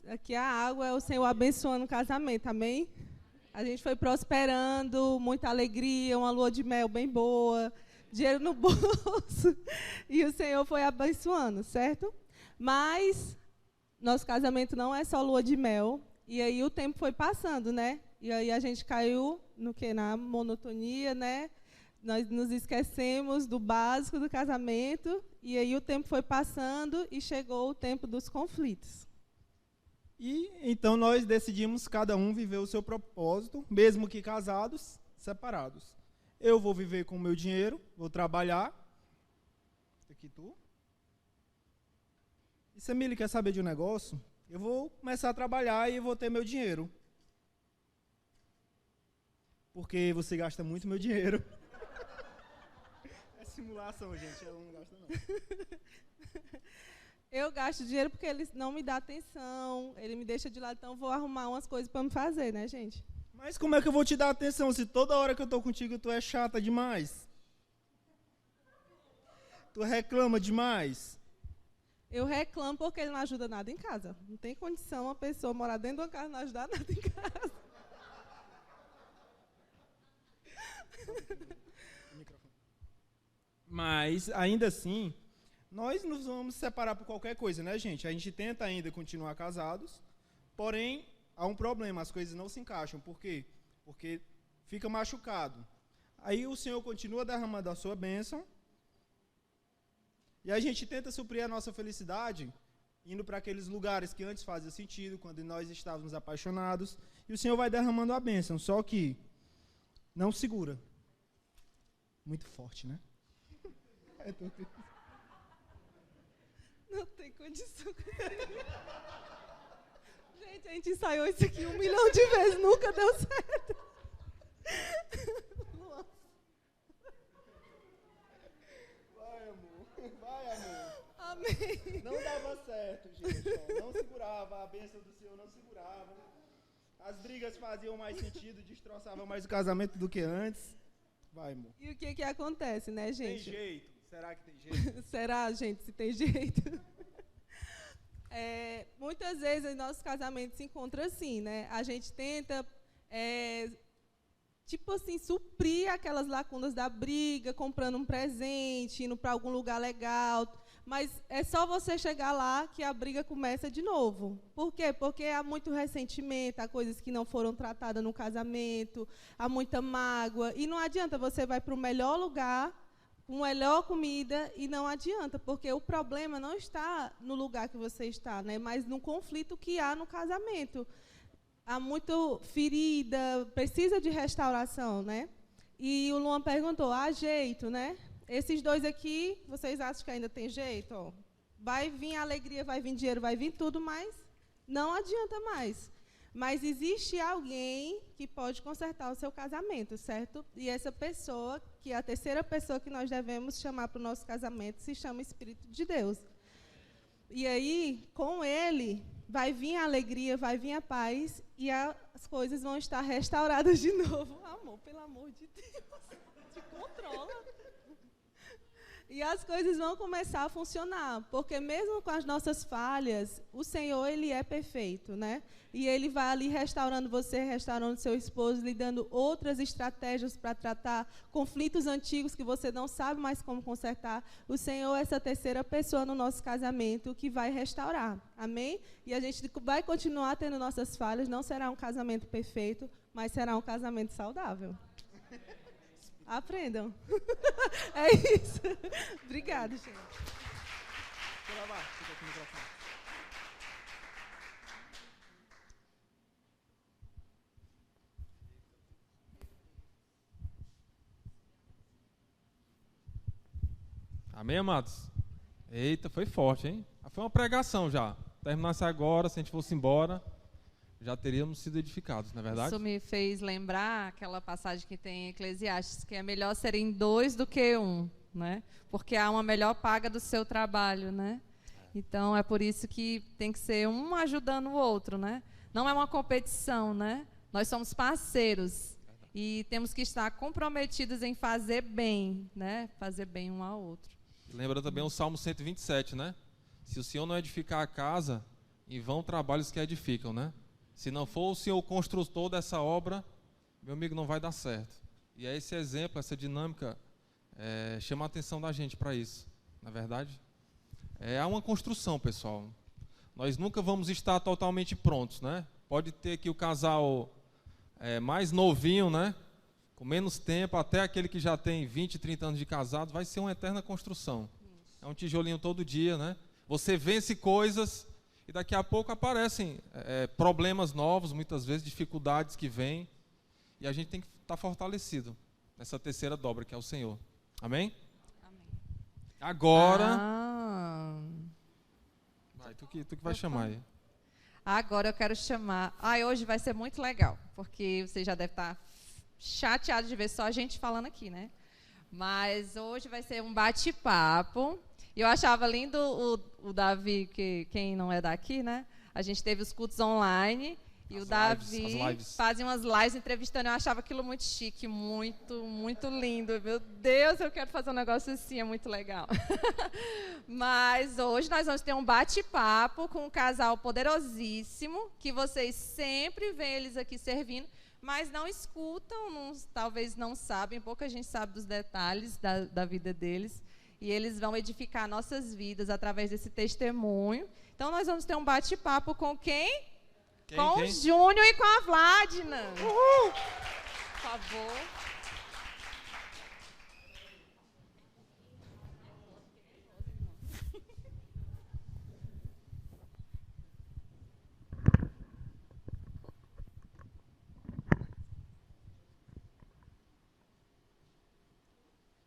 Aqui a água é o Senhor abençoando o casamento, amém? A gente foi prosperando, muita alegria, uma lua de mel bem boa, dinheiro no bolso, e o Senhor foi abençoando, certo? Mas nosso casamento não é só lua de mel, e aí o tempo foi passando, né? E aí a gente caiu no que? Na monotonia, né? Nós nos esquecemos do básico do casamento, e aí o tempo foi passando e chegou o tempo dos conflitos. E então nós decidimos cada um viver o seu propósito, mesmo que casados, separados. Eu vou viver com o meu dinheiro, vou trabalhar. Aqui tu. E Semile, quer saber de um negócio? Eu vou começar a trabalhar e vou ter meu dinheiro. Porque você gasta muito meu dinheiro. É simulação, gente, ela não gasta não. Eu gasto dinheiro porque ele não me dá atenção, ele me deixa de lado, então eu vou arrumar umas coisas para me fazer, né, gente? Mas como é que eu vou te dar atenção se toda hora que eu tô contigo tu é chata demais? Tu reclama demais? Eu reclamo porque ele não ajuda nada em casa. Não tem condição uma pessoa morar dentro de uma casa e não ajudar nada em casa. Mas, ainda assim, nós nos vamos separar por qualquer coisa, né, gente? A gente tenta ainda continuar casados, porém, há um problema, as coisas não se encaixam. Por quê? Porque fica machucado. Aí o Senhor continua derramando a sua bênção, e a gente tenta suprir a nossa felicidade, indo para aqueles lugares que antes fazia sentido, quando nós estávamos apaixonados, e o Senhor vai derramando a bênção, só que não segura. Muito forte, né? Não tem condição. Gente, a gente ensaiou isso aqui 1 milhão de vezes, nunca deu certo. Vai, amor. Vai, amor. Amém. Não dava certo, gente. Não segurava, a bênção do Senhor não segurava. As brigas faziam mais sentido, destroçavam mais o casamento do que antes. Vai, amor. E o que acontece, né, gente? Tem jeito. Será que tem jeito? Será, gente, se tem jeito? Muitas vezes, em nossos casamentos se encontra assim, né? A gente tenta, tipo assim, suprir aquelas lacunas da briga, comprando um presente, indo para algum lugar legal. Mas é só você chegar lá que a briga começa de novo. Por quê? Porque há muito ressentimento, há coisas que não foram tratadas no casamento, há muita mágoa. E não adianta, você vai para o melhor lugar, com melhor comida, e não adianta, porque o problema não está no lugar que você está, né, mas no conflito que há no casamento. Há muito ferida, precisa de restauração, né? E o Luan perguntou, há jeito, né? Esses dois aqui, vocês acham que ainda tem jeito? Ó, vai vir alegria, vai vir dinheiro, vai vir tudo, mas não adianta mais. Mas existe alguém que pode consertar o seu casamento, certo? E essa pessoa, que é a terceira pessoa que nós devemos chamar para o nosso casamento, se chama Espírito de Deus. E aí, com ele, vai vir a alegria, vai vir a paz, e as coisas vão estar restauradas de novo. Amor, pelo amor de Deus, te controla. E as coisas vão começar a funcionar, porque mesmo com as nossas falhas, o Senhor, Ele é perfeito, né? E Ele vai ali restaurando você, restaurando seu esposo, lhe dando outras estratégias para tratar conflitos antigos que você não sabe mais como consertar. O Senhor é essa terceira pessoa no nosso casamento que vai restaurar, amém? E a gente vai continuar tendo nossas falhas, não será um casamento perfeito, mas será um casamento saudável. Aprendam. É isso. Obrigada, gente. Fica aqui no microfone. Amém, amados? Eita, foi forte, hein? Foi uma pregação já. Terminasse agora, se a gente fosse embora, já teríamos sido edificados, não é verdade? Isso me fez lembrar aquela passagem que tem em Eclesiastes, que é melhor serem 2 do que 1, né? Porque há uma melhor paga do seu trabalho, né? Então, é por isso que tem que ser um ajudando o outro, né? Não é uma competição, né? Nós somos parceiros e temos que estar comprometidos em fazer bem, né? Fazer bem um ao outro. Lembra também o Salmo 127, né? Se o Senhor não edificar a casa, em vão trabalhos que edificam, né? Se não for o Senhor o construtor dessa obra, meu amigo, não vai dar certo. E é esse exemplo, essa dinâmica, chama a atenção da gente para isso, na verdade. Há uma construção, pessoal. Nós nunca vamos estar totalmente prontos, né? Pode ter aqui o casal mais novinho, né? Com menos tempo, até aquele que já tem 20, 30 anos de casado, vai ser uma eterna construção. É um tijolinho todo dia, né? Você vence coisas e daqui a pouco aparecem problemas novos, muitas vezes dificuldades que vêm, e a gente tem que estar fortalecido nessa terceira dobra, que é o Senhor. Amém? Amém. Agora... Vai, tu que vai chamar aí. Agora eu quero chamar... hoje vai ser muito legal, porque você já deve estar chateado de ver só a gente falando aqui, né? Mas hoje vai ser um bate-papo. E eu achava lindo o Davi, que quem não é daqui, né? A gente teve os cultos online e o Davi fazia umas lives entrevistando. Eu achava aquilo muito chique, muito, muito lindo. Meu Deus, eu quero fazer um negócio assim, é muito legal. Mas hoje nós vamos ter um bate-papo com um casal poderosíssimo, que vocês sempre veem eles aqui servindo, mas não escutam, talvez não sabem, pouca gente sabe dos detalhes da vida deles. E eles vão edificar nossas vidas através desse testemunho. Então, nós vamos ter um bate-papo com quem? Com o Júnior e com a Vladna. Uhul! Por favor.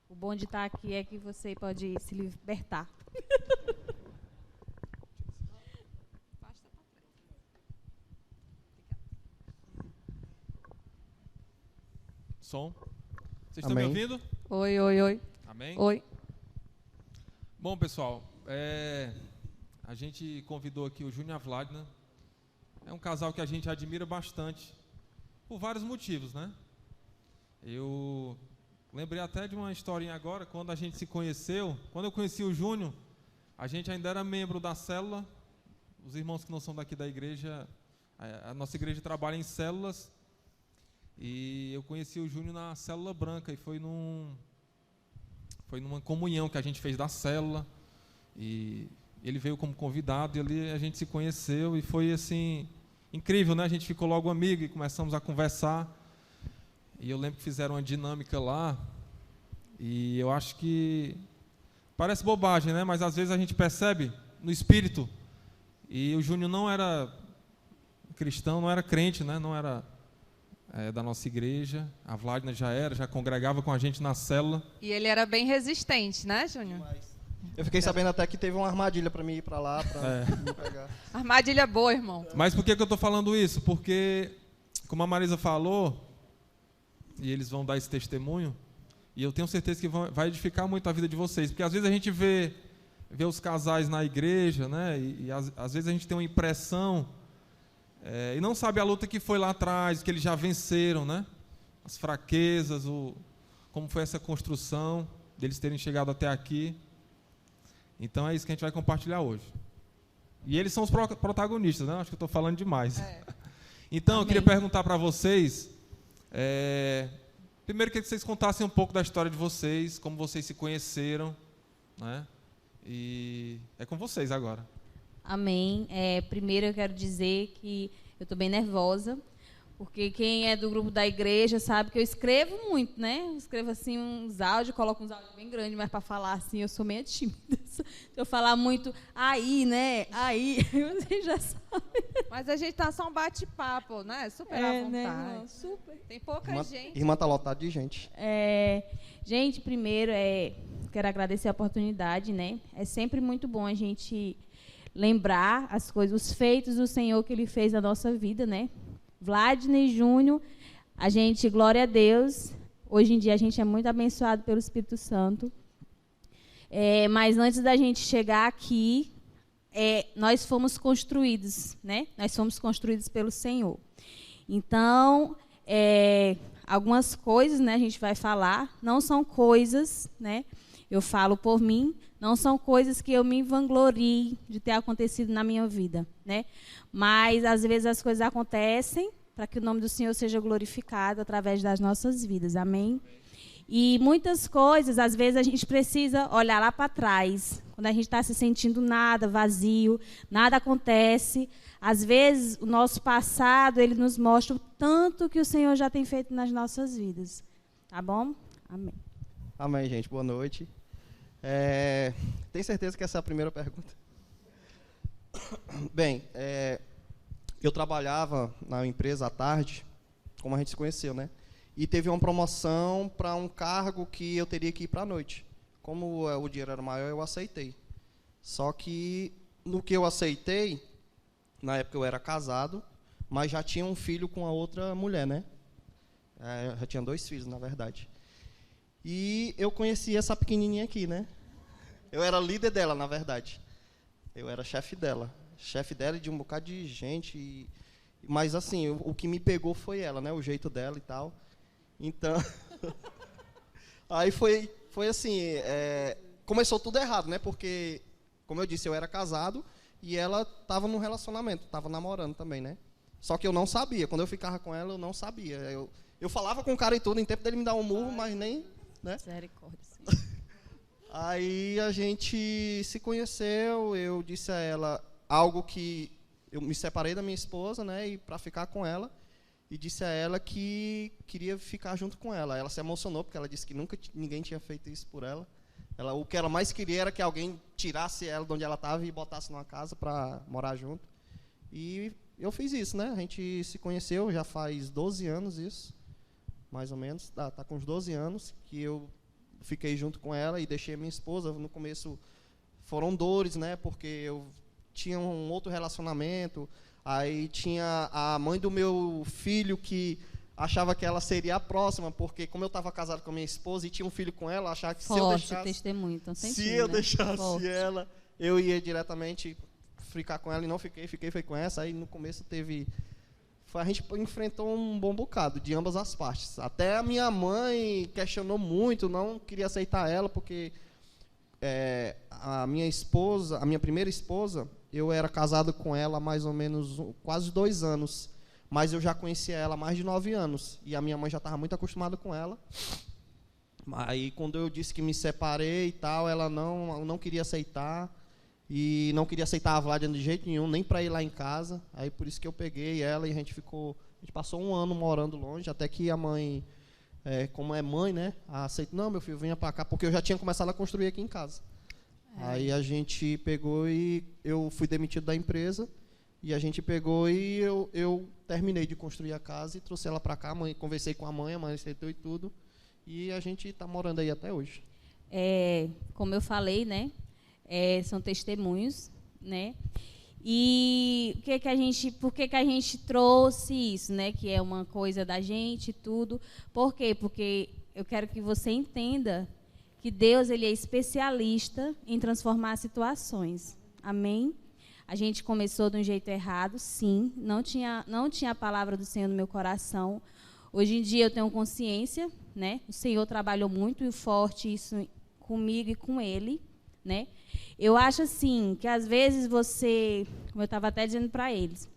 O bom de estar aqui é que você pode se libertar. Som. Vocês estão me ouvindo? Oi, oi, oi. Amém? Oi. Bom, pessoal, a gente convidou aqui o Júnior e a Vladna. É um casal que a gente admira bastante, por vários motivos, né? Eu lembrei até de uma historinha agora, quando a gente se conheceu. Quando eu conheci o Júnior, a gente ainda era membro da célula. Os irmãos que não são daqui da igreja, a nossa igreja trabalha em células. E eu conheci o Júnior na célula branca, e foi numa comunhão que a gente fez da célula. E ele veio como convidado, e ali a gente se conheceu, e foi assim, incrível, né? A gente ficou logo amigo e começamos a conversar. E eu lembro que fizeram uma dinâmica lá, e eu acho que parece bobagem, né? Mas às vezes a gente percebe no espírito. E o Júnior não era cristão, não era crente, né? Não era da nossa igreja. A Vladna já congregava com a gente na célula. E ele era bem resistente, né, Júnior? Eu fiquei sabendo até que teve uma armadilha para mim ir para lá, para me pegar. Armadilha boa, irmão. Mas por que eu estou falando isso? Porque, como a Marisa falou, e eles vão dar esse testemunho, e eu tenho certeza que vai edificar muito a vida de vocês. Porque às vezes a gente vê os casais na igreja, né? E às vezes a gente tem uma impressão... e não sabe a luta que foi lá atrás, que eles já venceram, né? As fraquezas, como foi essa construção, deles terem chegado até aqui. Então é isso que a gente vai compartilhar hoje. E eles são os protagonistas, né? Acho que eu estou falando demais. Então, eu queria perguntar para vocês, primeiro que vocês contassem um pouco da história de vocês, como vocês se conheceram, né? E é com vocês agora. Amém. Primeiro eu quero dizer que eu estou bem nervosa, porque quem é do grupo da igreja sabe que eu escrevo muito, né? Eu escrevo assim uns áudios, coloco uns áudios bem grandes, mas para falar assim eu sou meio tímida. Se eu falar muito aí, né? Aí, vocês já sabem. Mas a gente tá só um bate-papo, né? Super à vontade. Né? Super. Tem pouca gente. Irmã tá lotada de gente. Gente, primeiro quero agradecer a oportunidade, né? É sempre muito bom a gente lembrar as coisas, os feitos do Senhor que Ele fez na nossa vida, né? Vladna e Júnior, a gente, glória a Deus, hoje em dia a gente é muito abençoado pelo Espírito Santo. Mas antes da gente chegar aqui, nós fomos construídos, né? Nós fomos construídos pelo Senhor. Então, algumas coisas, né, a gente vai falar, não são coisas, né? Eu falo por mim, Não são coisas que eu me vanglorie de ter acontecido na minha vida, né? Mas, às vezes, as coisas acontecem para que o nome do Senhor seja glorificado através das nossas vidas, amém? E muitas coisas, às vezes, a gente precisa olhar lá para trás, quando a gente está se sentindo nada, vazio, nada acontece. Às vezes, o nosso passado, ele nos mostra o tanto que o Senhor já tem feito nas nossas vidas. Tá bom? Amém. Amém, gente. Boa noite. Tem certeza que essa é a primeira pergunta? Bem, eu trabalhava na empresa à tarde, como a gente se conheceu, né? E teve uma promoção para um cargo que eu teria que ir para a noite. Como o dinheiro era maior, eu aceitei. Só que, no que eu aceitei, na época eu era casado, mas já tinha um filho com a outra mulher, né? Já tinha 2 filhos, na verdade. E eu conheci essa pequenininha aqui, né? Eu era líder dela, na verdade. Eu era chefe dela. Chefe dela e de um bocado de gente. Mas, assim, o que me pegou foi ela, né? O jeito dela e tal. Então, aí foi assim, começou tudo errado, né? Porque, como eu disse, eu era casado e ela estava num relacionamento, estava namorando também, né? Só que eu não sabia. Quando eu ficava com ela, eu não sabia. Eu falava com o cara e tudo, em tempo dele me dar um murro, mas nem, né? Misericórdia, sim. Aí a gente se conheceu, eu disse a ela algo que eu me separei da minha esposa, né? E para ficar com ela. E disse a ela que queria ficar junto com ela. Ela se emocionou, porque ela disse que nunca ninguém tinha feito isso por ela. O que ela mais queria era que alguém tirasse ela de onde ela estava e botasse numa casa para morar junto. E eu fiz isso, né? A gente se conheceu, já faz 12 anos isso, mais ou menos. Tá com uns 12 anos que eu fiquei junto com ela e deixei a minha esposa. No começo foram dores, né? Porque eu tinha um outro relacionamento. Aí tinha a mãe do meu filho que achava que ela seria a próxima, porque como eu estava casado com a minha esposa e tinha um filho com ela, achava que Testemunho, então, se eu deixasse ela, eu ia diretamente ficar com ela e não fiquei com essa. Aí no começo a gente enfrentou um bom bocado de ambas as partes. Até a minha mãe questionou muito, não queria aceitar ela, porque a minha primeira esposa, eu era casado com ela há mais ou menos quase 2 anos, mas eu já conhecia ela há mais de 9 anos, e a minha mãe já estava muito acostumada com ela. Aí, quando eu disse que me separei e tal, ela não queria aceitar, e não queria aceitar a Vládia de jeito nenhum, nem para ir lá em casa. Aí, por isso que eu peguei ela e a gente passou 1 ano morando longe, até que a mãe, como é mãe, né, aceitou, não, meu filho, venha para cá, porque eu já tinha começado a construir aqui em casa. Aí a gente pegou e eu fui demitido da empresa, e a gente pegou e eu terminei de construir a casa e trouxe ela para cá, conversei com a mãe aceitou e tudo, e a gente está morando aí até hoje. Como eu falei, né, são testemunhos, né, e por que a gente trouxe isso, né, que é uma coisa da gente e tudo. Por quê? Porque eu quero que você entenda que Deus, ele é especialista em transformar situações. Amém? A gente começou de um jeito errado, sim. Não tinha a palavra do Senhor no meu coração. Hoje em dia eu tenho consciência, né? O Senhor trabalhou muito e forte isso comigo e com ele, né? Eu acho assim, que às vezes você, como eu estava até dizendo para eles,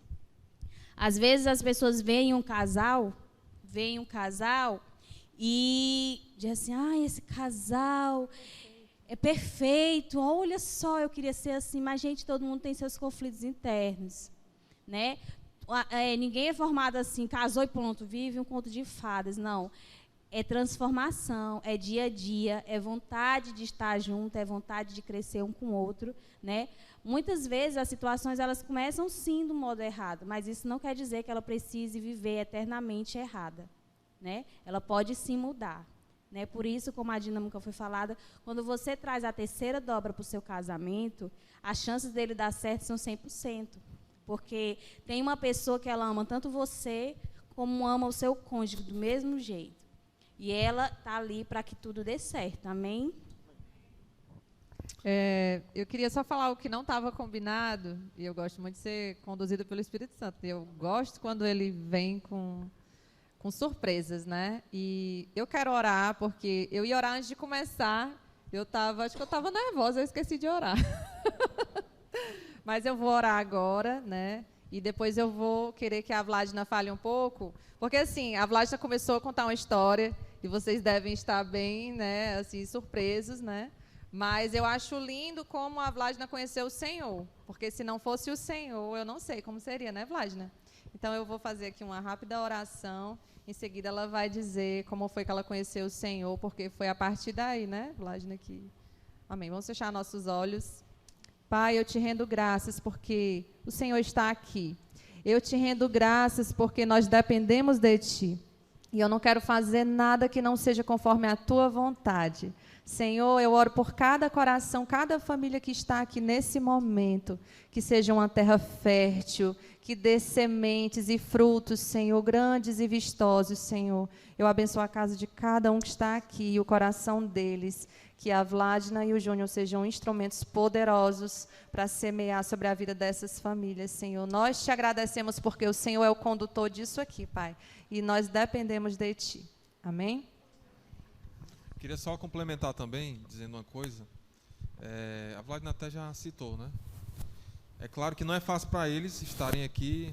às vezes as pessoas veem um casal e dizem assim, esse casal é perfeito, olha só, eu queria ser assim. Mas, gente, todo mundo tem seus conflitos internos, né? Ninguém é formado assim, casou e pronto, vive um conto de fadas, não. É transformação, é dia a dia, é vontade de estar junto, é vontade de crescer um com o outro, né? Muitas vezes as situações elas começam sim do modo errado, mas isso não quer dizer que ela precise viver eternamente errada, né? Ela pode sim mudar, né? Por isso, como a dinâmica foi falada, quando você traz a terceira dobra para o seu casamento, as chances dele dar certo são 100%, porque tem uma pessoa que ela ama tanto você como ama o seu cônjuge do mesmo jeito, e ela está ali para que tudo dê certo, amém? Eu queria só falar o que não estava combinado, e eu gosto muito de ser conduzida pelo Espírito Santo. Eu gosto quando ele vem com surpresas, né? E eu quero orar, porque eu ia orar antes de começar, Acho que eu estava nervosa, eu esqueci de orar. Mas eu vou orar agora, né? E depois eu vou querer que a Vladna fale um pouco, porque assim, a Vladna começou a contar uma história e vocês devem estar bem, né, assim, surpresos, né? Mas eu acho lindo como a Vladna conheceu o Senhor, porque se não fosse o Senhor, eu não sei como seria, né, Vladna? Então eu vou fazer aqui uma rápida oração, em seguida ela vai dizer como foi que ela conheceu o Senhor, porque foi a partir daí, né, Vladna, que... Amém. Vamos fechar nossos olhos. Pai, eu te rendo graças porque o Senhor está aqui. Eu te rendo graças porque nós dependemos de Ti. E eu não quero fazer nada que não seja conforme a Tua vontade. Senhor, eu oro por cada coração, cada família que está aqui nesse momento, que seja uma terra fértil, que dê sementes e frutos, Senhor, grandes e vistosos, Senhor. Eu abençoo a casa de cada um que está aqui e o coração deles. Que a Vladna e o Júnior sejam instrumentos poderosos para semear sobre a vida dessas famílias, Senhor. Nós te agradecemos porque o Senhor é o condutor disso aqui, Pai. E nós dependemos de Ti. Amém? Queria só complementar também, dizendo uma coisa. A Vladna até já citou, né? É claro que não é fácil para eles estarem aqui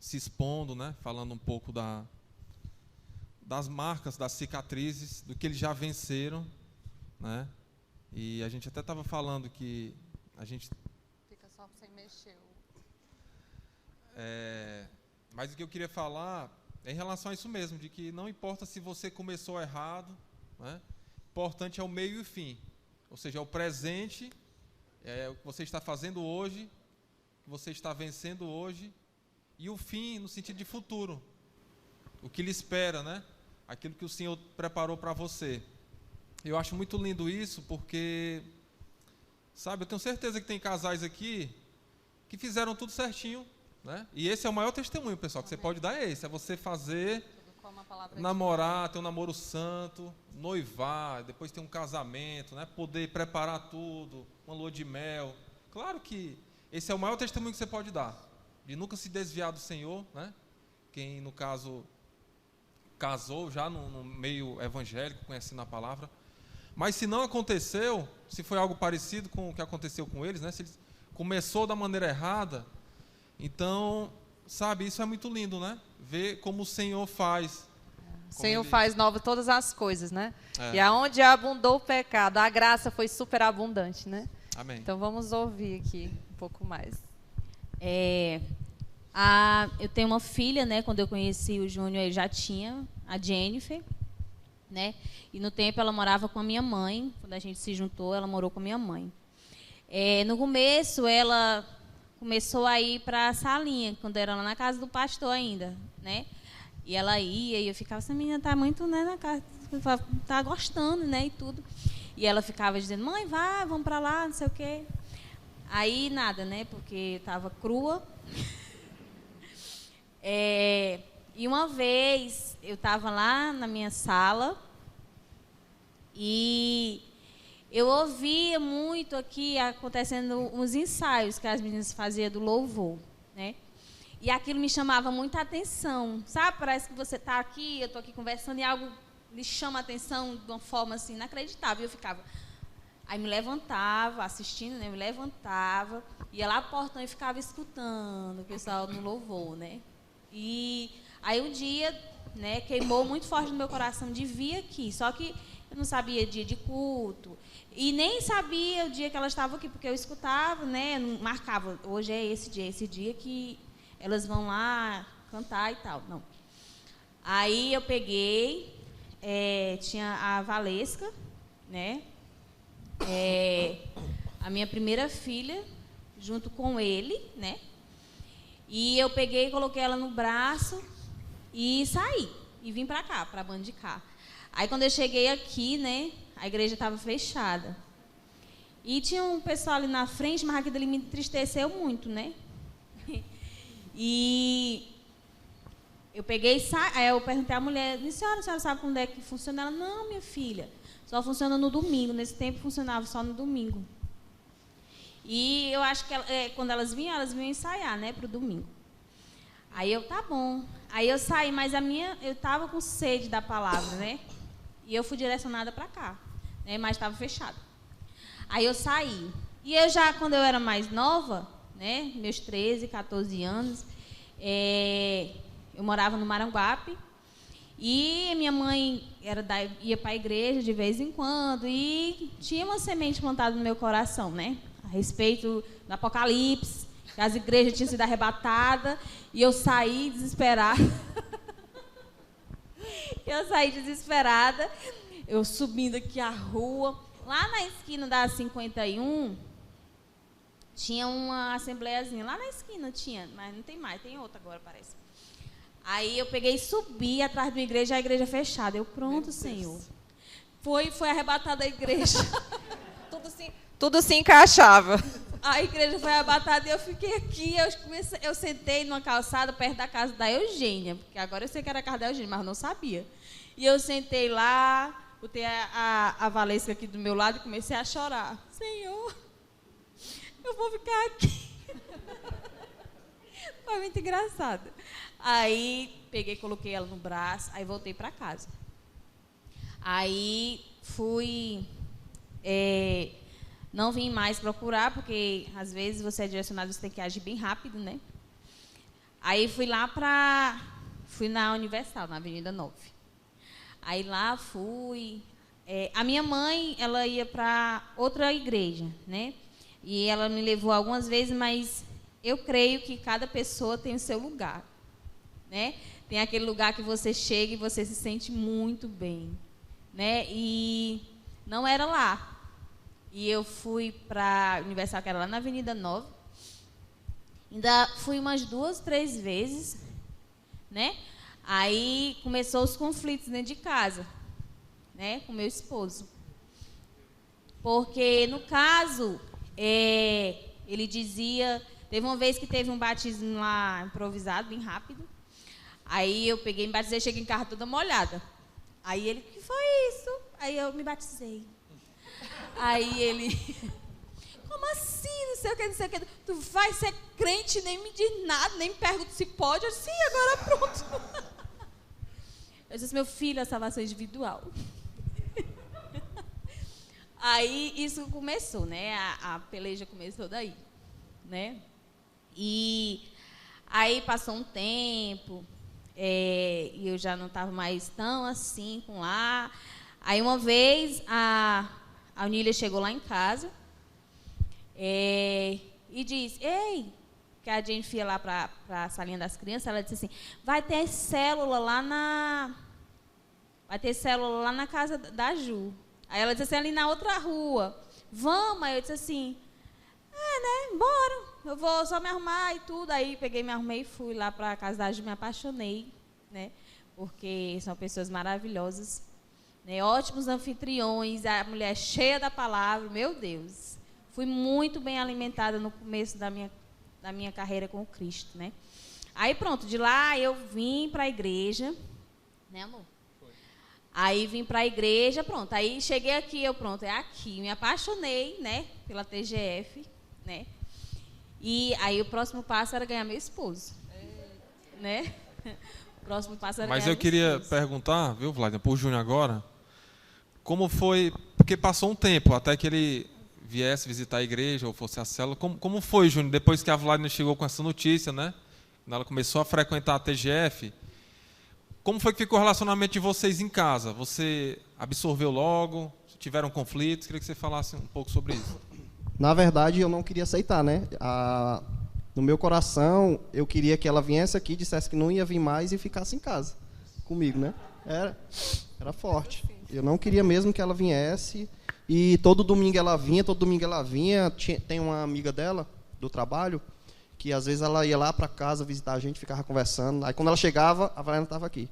se expondo, né? Falando um pouco das marcas, das cicatrizes, do que eles já venceram, né? E a gente até estava falando que a gente... Fica só sem mexer. Mas o que eu queria falar é em relação a isso mesmo, de que não importa se você começou errado, né? Importante é o meio e o fim. Ou seja, é o presente, é o que você está fazendo hoje, o que você está vencendo hoje, e o fim no sentido de futuro. O que lhe espera, né? Aquilo que o Senhor preparou para você. Eu acho muito lindo isso, porque, sabe, eu tenho certeza que tem casais aqui que fizeram tudo certinho, né? E esse é o maior testemunho, pessoal, que você pode dar, é você fazer, namorar, ter um namoro santo, noivar, depois ter um casamento, né? Poder preparar tudo, uma lua de mel. Claro que esse é o maior testemunho que você pode dar, de nunca se desviar do Senhor, né? Quem, no caso, casou já no meio evangélico, conhecendo a palavra. Mas se não aconteceu, se foi algo parecido com o que aconteceu com eles, né? Se eles começou da maneira errada, então, sabe, isso é muito lindo, né? Ver como o Senhor faz. O Senhor faz nova todas as coisas, né? E aonde abundou o pecado, a graça foi superabundante, né? Amém. Então vamos ouvir aqui um pouco mais. Eu tenho uma filha, né? Quando eu conheci o Júnior, eu já tinha a Jennifer, né? E no tempo ela morava com a minha mãe. Quando a gente se juntou, ela morou com a minha mãe. No começo, ela começou a ir para a salinha, quando era lá na casa do pastor ainda, né? E ela ia, e eu ficava, essa menina tá muito, né, na casa, tá gostando, né, e tudo. E ela ficava dizendo, mãe, vai, vamos para lá, não sei o quê. Aí, nada, né, porque estava crua. E uma vez, eu estava lá na minha sala, e eu ouvia muito aqui acontecendo uns ensaios que as meninas faziam do louvor, né? E aquilo me chamava muita atenção, sabe? Parece que você está aqui, eu estou aqui conversando e algo lhe chama a atenção de uma forma assim inacreditável. Eu ficava, aí me levantava, assistindo, né? Me levantava, ia lá pro portão e ficava escutando o pessoal no louvor, né? E aí um dia, né, queimou muito forte no meu coração de vir aqui, só que eu não sabia dia de culto e nem sabia o dia que elas estavam aqui, porque eu escutava, né, marcava, hoje é esse dia que elas vão lá cantar e tal. Não. Aí eu peguei, tinha a Valesca, né, a minha primeira filha, junto com ele, né, e eu peguei e coloquei ela no braço e saí, e vim para cá, para a banda de cá. Aí, quando eu cheguei aqui, né, a igreja estava fechada. E tinha um pessoal ali na frente, mas aquilo ali me entristeceu muito, né? E eu peguei e saí. Aí eu perguntei à mulher, a senhora sabe quando é que funciona? Ela, não, minha filha, só funciona no domingo. Nesse tempo funcionava só no domingo. E eu acho que quando elas vinham ensaiar, né, para o domingo. Aí eu, tá bom. Aí eu saí, mas eu estava com sede da palavra, né? E eu fui direcionada para cá. né, mas estava fechado. Aí eu saí. E eu já, quando eu era mais nova, né, meus 13, 14 anos, eu morava no Maranguape, e minha mãe ia para a igreja de vez em quando, e tinha uma semente plantada no meu coração, né, a respeito do Apocalipse, que as igrejas tinham sido arrebatadas, e eu saí desesperada. Eu subindo aqui a rua. Lá na esquina da 51, tinha uma assembleiazinha. Lá na esquina tinha, mas não tem mais, tem outra agora, parece. Aí eu peguei e subi atrás de uma igreja, a igreja fechada. Eu, pronto, Senhor. Foi arrebatada a igreja. Tudo se encaixava. A igreja foi arrebatada e eu fiquei aqui. Eu sentei numa calçada perto da casa da Eugênia, porque agora eu sei que era a casa da Eugênia, mas eu não sabia. E eu sentei lá, botei a Valesca aqui do meu lado e comecei a chorar. Senhor, eu vou ficar aqui. Foi muito engraçado. Aí peguei, coloquei ela no braço, aí voltei para casa. Aí fui, não vim mais procurar, porque às vezes você é direcionado, você tem que agir bem rápido, né? Aí fui na Universal, na Avenida 9. Aí lá fui. A minha mãe, ela ia para outra igreja, né? E ela me levou algumas vezes, mas eu creio que cada pessoa tem o seu lugar, né? Tem aquele lugar que você chega e você se sente muito bem, né? E não era lá. E eu fui para a Universal, que era lá na Avenida 9. Ainda fui umas 2, 3 vezes, né? Aí começou os conflitos dentro de casa, né, com meu esposo. Porque, no caso, ele dizia... Teve uma vez que teve um batismo lá improvisado, bem rápido. Aí eu peguei, me batizei, cheguei em casa toda molhada. Aí ele, o que foi isso? Aí eu me batizei. Aí ele... Como assim? Não sei o que, não sei o que. Tu vai ser crente, nem me diz nada, nem me pergunta se pode. Eu disse, sim, agora pronto. Eu disse, meu filho, a salvação é individual. Aí isso começou, né? A peleja começou daí, né? E aí passou um tempo, e eu já não estava mais tão assim com lá. Aí uma vez a Unília chegou lá em casa e disse, ei, que a gente ia lá para a salinha das crianças, ela disse assim, vai ter célula lá na casa da Ju. Aí ela disse assim, ali na outra rua, vamos? Aí eu disse assim, né, bora, eu vou só me arrumar e tudo. Aí peguei, me arrumei e fui lá para a casa da Ju, me apaixonei, né, porque são pessoas maravilhosas, né, ótimos anfitriões, a mulher cheia da palavra, meu Deus. Fui muito bem alimentada no começo da minha carreira com o Cristo, né. Aí pronto, de lá eu vim para a igreja, né, amor? Foi. Aí vim para a igreja, pronto, aí cheguei aqui, é aqui, me apaixonei, né, pela TGF, né, e aí o próximo passo era ganhar meu esposo, né, o próximo passo era Mas ganhar eu queria perguntar, viu, Vladimir, para o Júnior agora, como foi, porque passou um tempo até que ele viesse visitar a igreja ou fosse a célula, como foi, Júnior, depois que a Vladimir chegou com essa notícia, né, quando ela começou a frequentar a TGF, como foi que ficou o relacionamento de vocês em casa? Você absorveu logo? Tiveram conflitos? Queria que você falasse um pouco sobre isso. Na verdade, eu não queria aceitar, né? No meu coração, eu queria que ela viesse aqui, dissesse que não ia vir mais e ficasse em casa comigo, né? Era forte. Eu não queria mesmo que ela viesse. E todo domingo ela vinha. Tem uma amiga dela, do trabalho, que às vezes ela ia lá para casa visitar a gente, ficava conversando. Aí quando ela chegava, a Valé não estava aqui.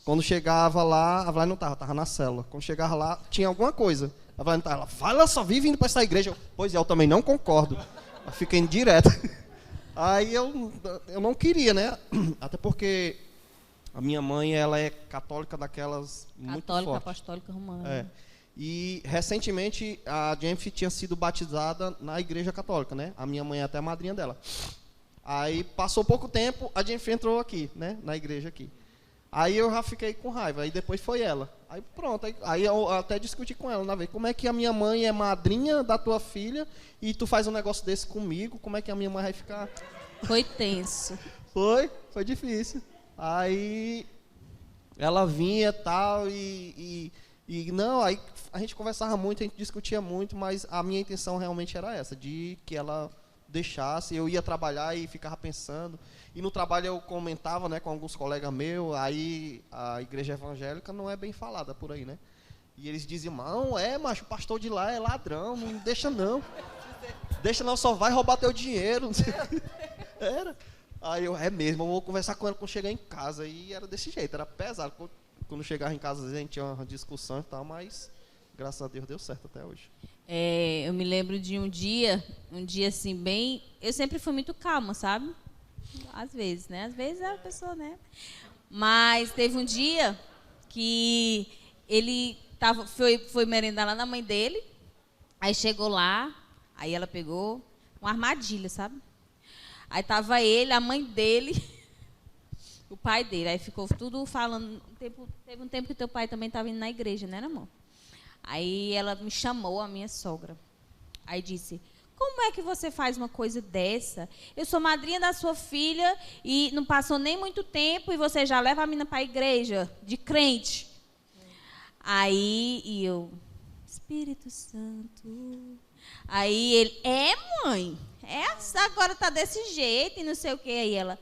Quando chegava lá, a Valé não estava na célula. Quando chegava lá, tinha alguma coisa. A Valé não estava lá. Ela só vive indo para essa igreja. Pois é, eu também não concordo. Eu fiquei indireta. Aí eu não queria, né? Até porque a minha mãe, ela é católica daquelas muito católica, forte. apostólica romana. E recentemente a Jennifer tinha sido batizada na igreja católica, né? A minha mãe é até a madrinha dela. Aí passou pouco tempo, a Jennifer entrou aqui, né? Na igreja aqui. Aí eu já fiquei com raiva, aí depois foi ela. Aí pronto, aí eu até discuti com ela na vez. Como é que a minha mãe é madrinha da tua filha e tu faz um negócio desse comigo? Como é que a minha mãe vai ficar... Foi tenso. Foi difícil. Aí ela vinha tal e não, aí a gente conversava muito, a gente discutia muito, mas a minha intenção realmente era essa, de que ela deixasse, eu ia trabalhar e ficava pensando. E no trabalho eu comentava, né, com alguns colegas meus, aí a igreja evangélica não é bem falada por aí, né? E eles diziam, não, macho, o pastor de lá é ladrão, não deixa não. Deixa não, só vai roubar teu dinheiro. Não sei. Era. Aí eu, é mesmo, eu vou conversar com ela quando chegar em casa. E era desse jeito, era pesado. Quando chegava em casa, às vezes a gente tinha uma discussão e tal, mas graças a Deus deu certo até hoje. Eu me lembro de um dia assim, bem... Eu sempre fui muito calma, sabe? Às vezes, né? Às vezes a pessoa, né? Mas teve um dia que ele foi merendar lá na mãe dele, aí chegou lá, aí ela pegou uma armadilha, sabe? Aí tava ele, a mãe dele, o pai dele, aí ficou tudo falando, teve um tempo que teu pai também estava indo na igreja, né, amor? Aí ela me chamou, a minha sogra, aí disse... Como é que você faz uma coisa dessa? Eu sou madrinha da sua filha e não passou nem muito tempo e você já leva a menina para a igreja, de crente. Aí eu, Espírito Santo. Aí ele, mãe, agora tá desse jeito e não sei o quê. Aí ela,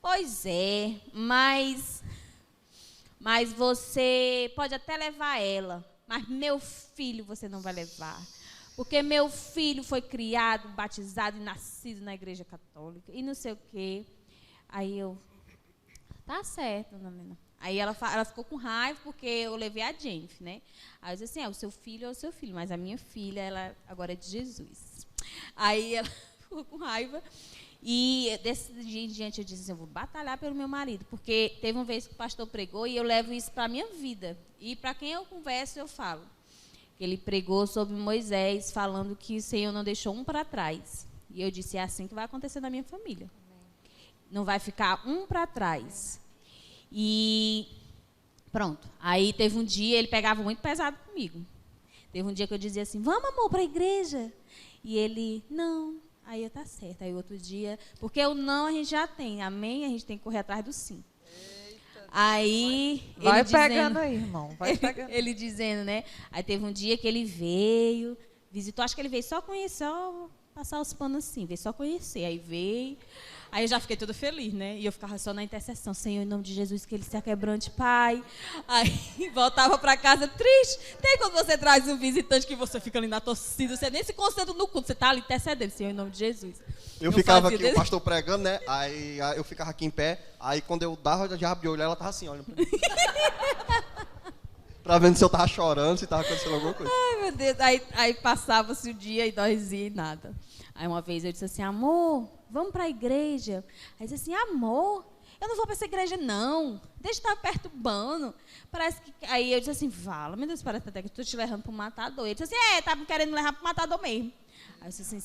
pois é, mas você pode até levar ela, mas meu filho você não vai levar. Porque meu filho foi criado, batizado e nascido na igreja católica. E não sei o quê. Aí eu, tá certo, Namina. Aí ela ficou com raiva porque eu levei a Jennifer, né? Aí eu disse assim, o seu filho é o seu filho. Mas a minha filha, ela agora é de Jesus. Aí ela ficou com raiva. E desse dia em diante eu disse assim, eu vou batalhar pelo meu marido. Porque teve uma vez que o pastor pregou e eu levo isso para a minha vida. E para quem eu converso, eu falo. Ele pregou sobre Moisés, falando que o Senhor não deixou um para trás. E eu disse, é assim que vai acontecer na minha família. Não vai ficar um para trás. E pronto. Aí teve um dia, ele pegava muito pesado comigo. Teve um dia que eu dizia assim, vamos, amor, para a igreja. E ele, não. Aí eu, tá certo. Aí outro dia, porque o não a gente já tem, amém? A gente tem que correr atrás do sim. Aí, vai ele pegando dizendo, aí, irmão. Vai pegando. Ele dizendo, né? Aí teve um dia que ele veio, visitou, acho que ele veio só conhecer, só passar os panos assim, veio só conhecer. Aí veio, aí eu já fiquei toda feliz, né? E eu ficava só na intercessão, Senhor, em nome de Jesus, que ele se aquebrante, Pai. Aí voltava para casa triste. Tem quando você traz um visitante que você fica ali na torcida, você nem se concentra no culto, você está ali intercedendo, Senhor, em nome de Jesus. Eu ficava aqui, o pastor pregando, né? Aí eu ficava aqui em pé. Aí quando eu dava, já abri o olho, ela tava assim, olhando pra mim. Pra ver se eu tava chorando, se tava acontecendo alguma coisa. Ai, meu Deus. Aí passava-se o dia e nós ia e nada. Aí uma vez eu disse assim, amor, vamos pra igreja. Aí disse assim, amor, eu não vou pra essa igreja, não. Deixa eu estar perturbando. Parece que... Aí eu disse assim, fala, meu Deus, parece até que eu estou te levando pro matador. Ele disse assim, tá me querendo me levar pro matador mesmo.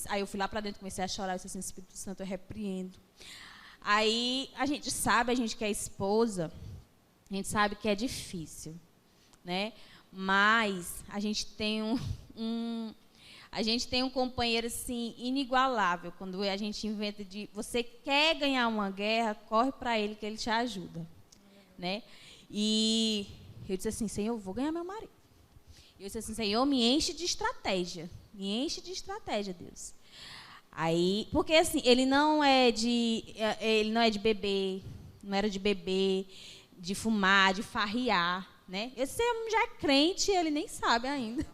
Aí eu fui lá para dentro, comecei a chorar, eu disse assim, Espírito Santo, eu repreendo. Aí a gente sabe, a gente que é esposa, a gente sabe que é difícil, né? Mas a gente tem um companheiro assim inigualável. Quando a gente inventa de você quer ganhar uma guerra, corre para ele que ele te ajuda, né? E eu disse assim, Senhor, eu vou ganhar meu marido. Eu disse assim, Senhor, me enche de estratégia. Me enche de estratégia, Deus. Aí, porque assim, ele não é de beber, não era de beber, de fumar, de farrear, né? Esse homem já é crente, ele nem sabe ainda.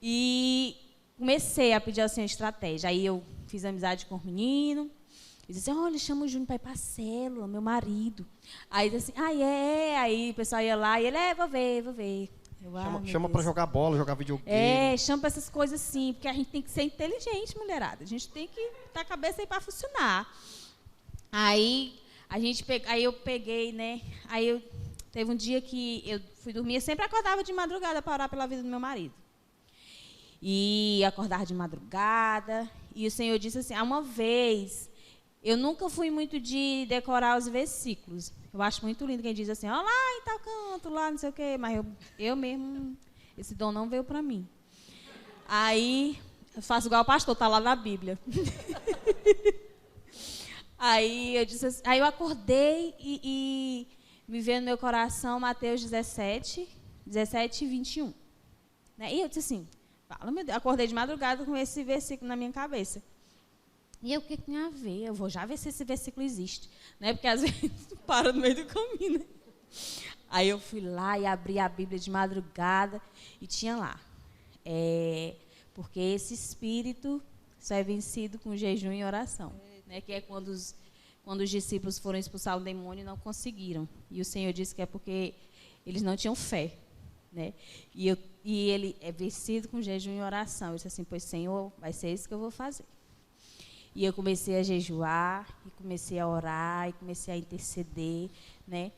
E comecei a pedir ao Senhor estratégia. Aí eu fiz amizade com o menino. E disse, olha, chama o Júnior para ir para a célula, meu marido. Aí disse assim, Aí o pessoal ia lá e ele, vou ver. Chama para jogar bola, jogar videogame. Chama para essas coisas assim, porque a gente tem que ser inteligente, mulherada. A gente tem que estar a cabeça aí para funcionar. Aí eu peguei, né? Teve um dia que eu fui dormir, eu sempre acordava de madrugada para orar pela vida do meu marido. E acordava de madrugada, e o Senhor disse assim, uma vez, eu nunca fui muito de decorar os versículos. Eu acho muito lindo quem diz assim, ó, lá em tal canto, lá não sei o quê, mas eu mesmo, esse dom não veio para mim. Aí, eu faço igual o pastor, tá lá na Bíblia. Aí eu disse assim, aí eu acordei e me veio no meu coração Mateus 17 e 21. Né? E eu disse assim, fala, meu Deus, acordei de madrugada com esse versículo na minha cabeça. E eu, o que tem a ver? Eu vou já ver se esse versículo existe. Né? Porque às vezes para no meio do caminho. Né? Aí eu fui lá e abri a Bíblia de madrugada e tinha lá. Porque esse espírito só é vencido com jejum e oração. Né? Que é quando os discípulos foram expulsar o demônio e não conseguiram. E o Senhor disse que é porque eles não tinham fé. Né? E ele é vencido com jejum e oração. Eu disse assim, pois Senhor, vai ser isso que eu vou fazer. E eu comecei a jejuar, e comecei a orar, e comecei a interceder, né?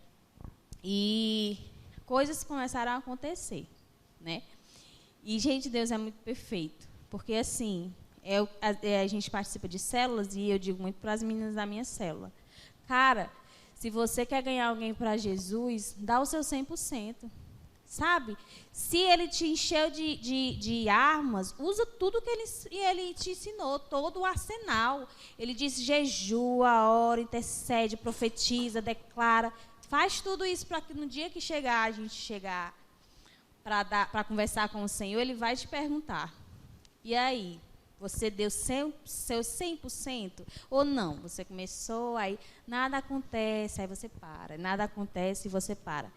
E coisas começaram a acontecer, né? E, gente, Deus é muito perfeito, porque, assim, a gente participa de células, e eu digo muito para as meninas da minha célula, cara, se você quer ganhar alguém para Jesus, dá o seu 100%. Sabe? Se ele te encheu de armas, usa tudo que ele te ensinou, todo o arsenal. Ele disse, jejua, ora, intercede, profetiza, declara. Faz tudo isso para que no dia que a gente chegar para conversar com o Senhor, ele vai te perguntar. E aí? Você deu seu 100% ou não? Você começou, aí nada acontece, aí você para. Nada acontece e você para.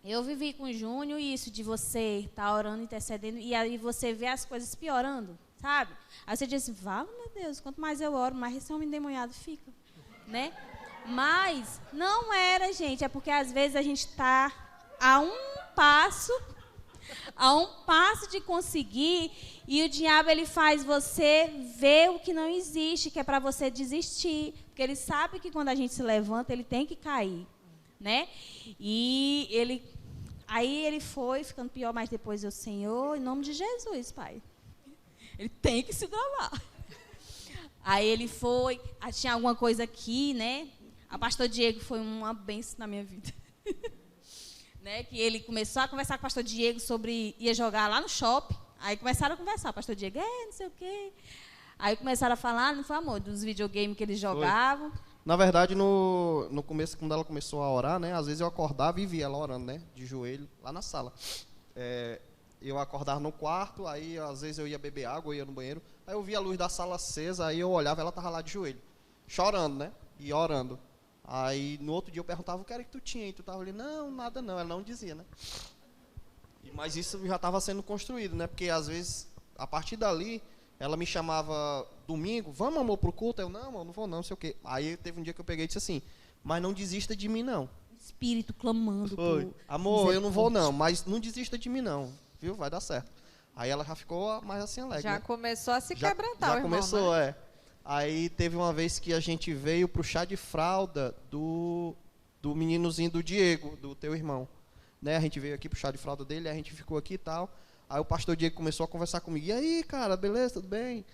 Eu vivi com o Júnior isso de você estar orando, intercedendo, e aí você vê as coisas piorando, sabe? Aí você diz, vale, meu Deus, quanto mais eu oro, mais esse homem endemoniado fica, né? Mas não era, gente, é porque às vezes a gente está a um passo de conseguir, e o diabo ele faz você ver o que não existe, que é para você desistir, porque ele sabe que quando a gente se levanta, ele tem que cair. Né? E aí ele foi ficando pior, mas depois eu, Senhor, em nome de Jesus, Pai. Ele tem que se dobrar. Aí ele foi, tinha alguma coisa aqui, né? A pastor Diego foi uma bênção na minha vida. Né? Que ele começou a conversar com o pastor Diego sobre ia jogar lá no shopping. Aí começaram a conversar, o pastor Diego, não sei o quê. Aí começaram a falar, não foi, amor, dos videogames que eles jogavam. Foi. Na verdade, no começo, quando ela começou a orar, né, às vezes eu acordava e via ela orando, né, de joelho, lá na sala. Eu acordava no quarto, aí às vezes eu ia beber água, eu ia no banheiro, aí eu via a luz da sala acesa, aí eu olhava, ela estava lá de joelho, chorando, né, e orando. Aí no outro dia eu perguntava, o que era que tu tinha? E tu estava ali, não, nada não, ela não dizia, né. Mas isso já estava sendo construído, né, porque às vezes, a partir dali, ela me chamava domingo, vamos, amor, pro culto? Eu, não, amor, não vou não, não sei o quê. Aí teve um dia que eu peguei e disse assim, mas não desista de mim, não. Espírito clamando. Foi. Amor, eu não vou não, mas não desista de mim, não. Viu? Vai dar certo. Aí ela já ficou mais assim alegre. Já, né? Começou a se quebrantar, já o irmão, começou, né? Aí teve uma vez que a gente veio pro chá de fralda do meninozinho do Diego, do teu irmão. Né? A gente veio aqui pro chá de fralda dele, a gente ficou aqui e tal. Aí o pastor Diego começou a conversar comigo. E aí, cara, beleza, tudo bem?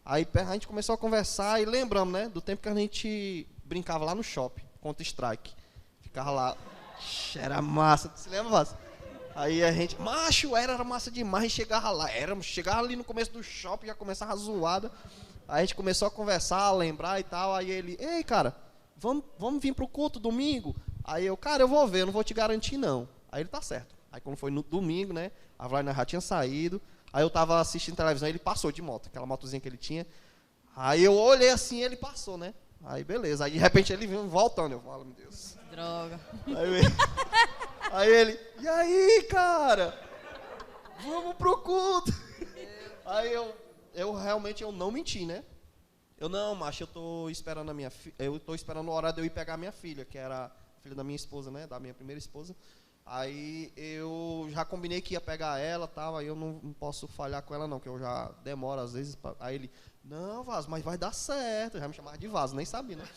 Aí a gente começou a conversar e lembramos, né, do tempo que a gente brincava lá no shopping, Counter-Strike. Ficava lá, era massa, você lembra, Vaz? Aí a gente, macho, era massa demais, a gente chegava ali no começo do shopping, já começava a zoada. Aí a gente começou a conversar, a lembrar e tal, aí ele, ei, cara, vamos vir pro culto domingo? Aí eu, cara, eu vou ver, eu não vou te garantir não. Aí ele, tá certo. Aí quando foi no domingo, né, a Vlaina já tinha saído, aí eu tava assistindo televisão, ele passou de moto, aquela motozinha que ele tinha. Aí eu olhei assim e ele passou, né? Aí beleza, aí de repente ele vinha voltando, eu falo, meu Deus. Droga. Aí ele, e aí, cara? Vamos pro culto. Aí eu realmente não menti, né? Eu não, macho, eu tô esperando a minha filha, eu tô esperando a hora de eu ir pegar a minha filha, que era a filha da minha esposa, né? Da minha primeira esposa. Aí eu já combinei que ia pegar ela, tal, aí eu não posso falhar com ela não, que eu já demoro às vezes. Aí ele, não, Vaso, mas vai dar certo. Eu já me chamava de Vaso, nem sabia, né?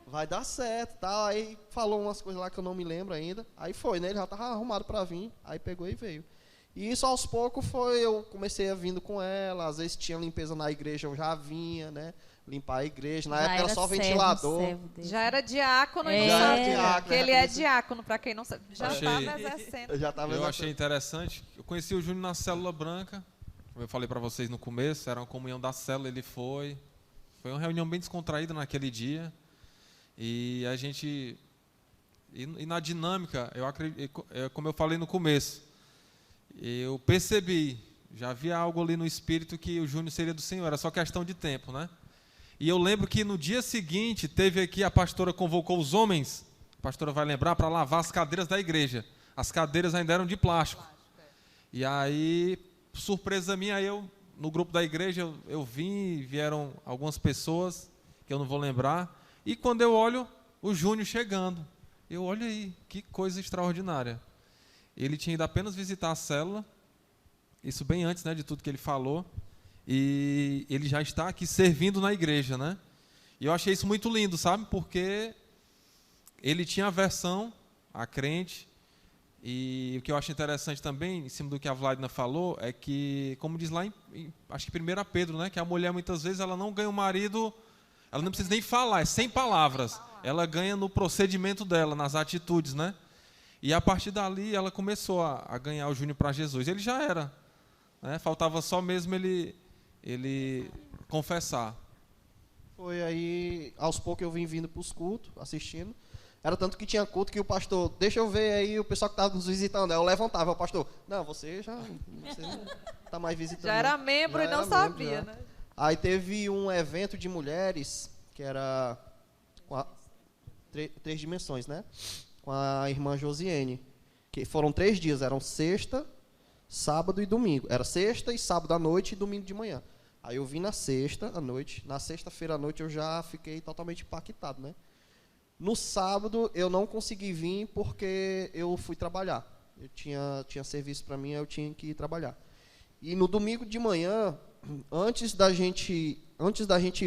Vai dar certo, tal. Aí falou umas coisas lá que eu não me lembro ainda. Aí foi, né? Ele já estava arrumado para vir, aí pegou e veio. E isso aos poucos eu comecei a vindo com ela, às vezes tinha limpeza na igreja, eu já vinha, né? limpar a igreja. Na Já época era só ventilador. servo dele. Já era diácono e não É. Já sabia. era diácono, Porque ele é diácono, para quem não sabe. Já Achei. estava exercendo. Eu já tava Eu achei interessante. Eu conheci o Júnior na célula branca. Como eu falei para vocês no começo, era uma comunhão da célula, ele foi. Foi uma reunião bem descontraída naquele dia. E a gente... E na dinâmica, eu acredito, como eu falei no começo, eu percebi, já havia algo ali no espírito que o Júnior seria do Senhor, era só questão de tempo, né? E eu lembro que no dia seguinte, teve aqui, a pastora convocou os homens, a pastora vai lembrar, para lavar as cadeiras da igreja. As cadeiras ainda eram de plástico. E aí, surpresa minha, no grupo da igreja, eu vim, vieram algumas pessoas, que eu não vou lembrar, e quando eu olho, o Júnior chegando. Eu olho aí, que coisa extraordinária. Ele tinha ido apenas visitar a célula, isso bem antes, né, de tudo que ele falou, e ele já está aqui servindo na igreja, né? E eu achei isso muito lindo, sabe? Porque ele tinha aversão a crente, e o que eu acho interessante também, em cima do que a Vladina falou, é que, como diz lá, acho que 1 Pedro, né, que a mulher muitas vezes ela não ganha o marido, ela não precisa nem falar, é sem palavras. Ela ganha no procedimento dela, nas atitudes, né? E a partir dali ela começou a ganhar o Júnior para Jesus. Ele já era, né? Faltava só mesmo ele confessar. Foi aí, aos poucos eu vim vindo para os cultos, assistindo. Era tanto que tinha culto que o pastor, deixa eu ver aí o pessoal que estava nos visitando. Aí eu levantava, o pastor, não, você não está mais visitando. Já era membro Já e não era sabia, membro, já. né? Aí teve um evento de mulheres, que era três dimensões, né? Com a irmã Josiane, que foram 3 dias, eram sexta, sábado e domingo. Era sexta e sábado à noite e domingo de manhã. Aí eu vim na sexta à noite, na sexta-feira à noite eu já fiquei totalmente impactado, né? No sábado eu não consegui vir porque eu fui trabalhar. Eu tinha serviço para mim, eu tinha que ir trabalhar. E no domingo de manhã, antes da gente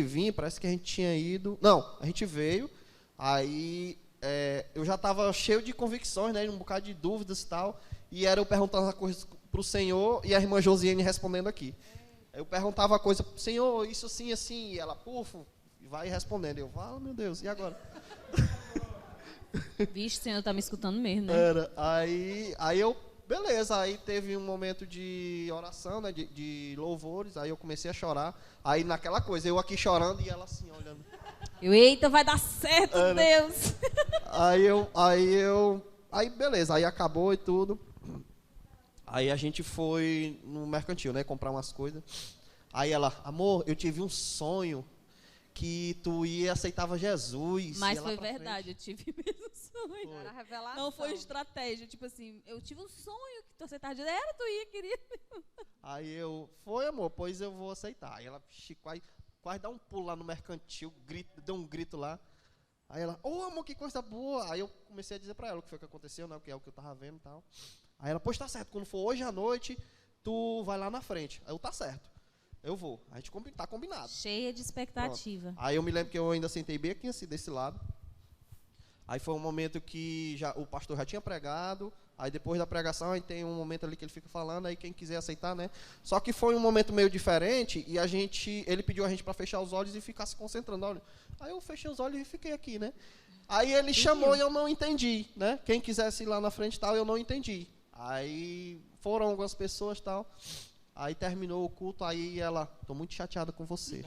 vir, parece que a gente tinha ido... Não, a gente veio, aí eu já estava cheio de convicções, né, um bocado de dúvidas e tal, e era eu perguntando a coisa para o Senhor e a irmã Josiane respondendo aqui. Eu perguntava a coisa para o Senhor, isso assim, assim, e ela, pufo, vai respondendo. Eu, falo, meu Deus, e agora? Vixe, o Senhor está me escutando mesmo, né? Era, aí eu, beleza, aí teve um momento de oração, né, de louvores, aí eu comecei a chorar, aí naquela coisa, eu aqui chorando e ela assim, olhando. Eita, vai dar certo, Deus! Aí beleza, aí acabou e tudo. Aí a gente foi no mercantil, né, comprar umas coisas. Aí ela, amor, eu tive um sonho que tu aceitava Jesus. Mas foi verdade, eu tive mesmo sonho. Era revelação. Não foi estratégia, tipo assim, eu tive um sonho que tu aceitava Jesus. Era, tu ia, queria. Aí eu, foi amor, pois eu vou aceitar. Aí ela quase dá um pulo lá no mercantil, deu um grito lá. Aí ela, amor, que coisa boa. Aí eu comecei a dizer pra ela o que foi que aconteceu, né, o que é o que eu tava vendo e tal. Aí ela, pois tá certo, quando for hoje à noite, tu vai lá na frente. Aí eu, tá certo, eu vou. A gente tá combinado. Cheia de expectativa. Pronto. Aí eu me lembro que eu ainda sentei bem aqui assim, desse lado. Aí foi um momento que o pastor já tinha pregado. Aí depois da pregação, aí tem um momento ali que ele fica falando, aí quem quiser aceitar, né? Só que foi um momento meio diferente e ele pediu a gente para fechar os olhos e ficar se concentrando. Olha. Aí eu fechei os olhos e fiquei aqui, né? Aí ele chamou e eu não entendi, né? Quem quisesse ir lá na frente e tal, eu não entendi. Aí foram algumas pessoas e tal. Aí terminou o culto, aí ela, tô muito chateada com você.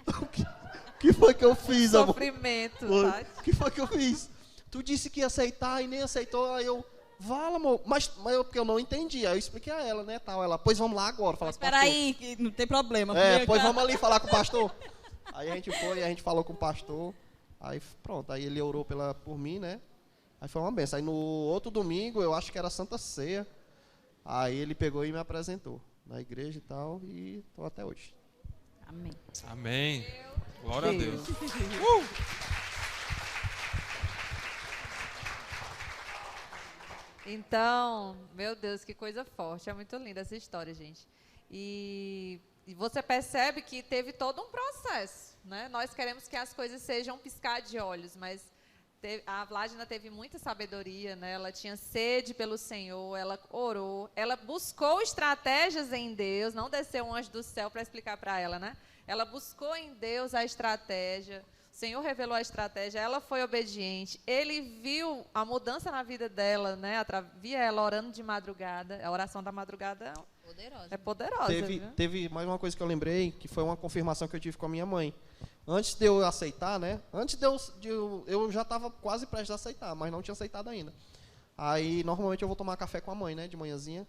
O que foi que eu fiz, amor? Sofrimento, tá? O que foi que eu fiz? Tu disse que ia aceitar e nem aceitou, aí eu, vala, amor, mas porque eu não entendi, aí eu expliquei a ela, né, tal, ela, pois vamos lá agora, falar com o pastor. Espera aí, que não tem problema. Pois vamos ali falar com o pastor. Aí a gente foi, a gente falou com o pastor, aí pronto, aí ele orou por mim, né, aí foi uma benção. Aí no outro domingo, eu acho que era Santa Ceia, aí ele pegou e me apresentou na igreja e tal, e estou até hoje. Amém. Amém. Glória a Deus. Então, meu Deus, que coisa forte. É muito linda essa história, gente. E você percebe que teve todo um processo, né? Nós queremos que as coisas sejam um piscar de olhos, mas A Vládina teve muita sabedoria, né? Ela tinha sede pelo Senhor, ela orou, ela buscou estratégias em Deus, não desceu um anjo do céu para explicar para ela, né? Ela buscou em Deus a estratégia, o Senhor revelou a estratégia, ela foi obediente, ele viu a mudança na vida dela, né? Via ela orando de madrugada, a oração da madrugada é poderosa. Teve mais uma coisa que eu lembrei, que foi uma confirmação que eu tive com a minha mãe. Antes de eu aceitar, né? Eu já estava quase prestes a aceitar, mas não tinha aceitado ainda. Aí, normalmente, eu vou tomar café com a mãe, né? De manhãzinha.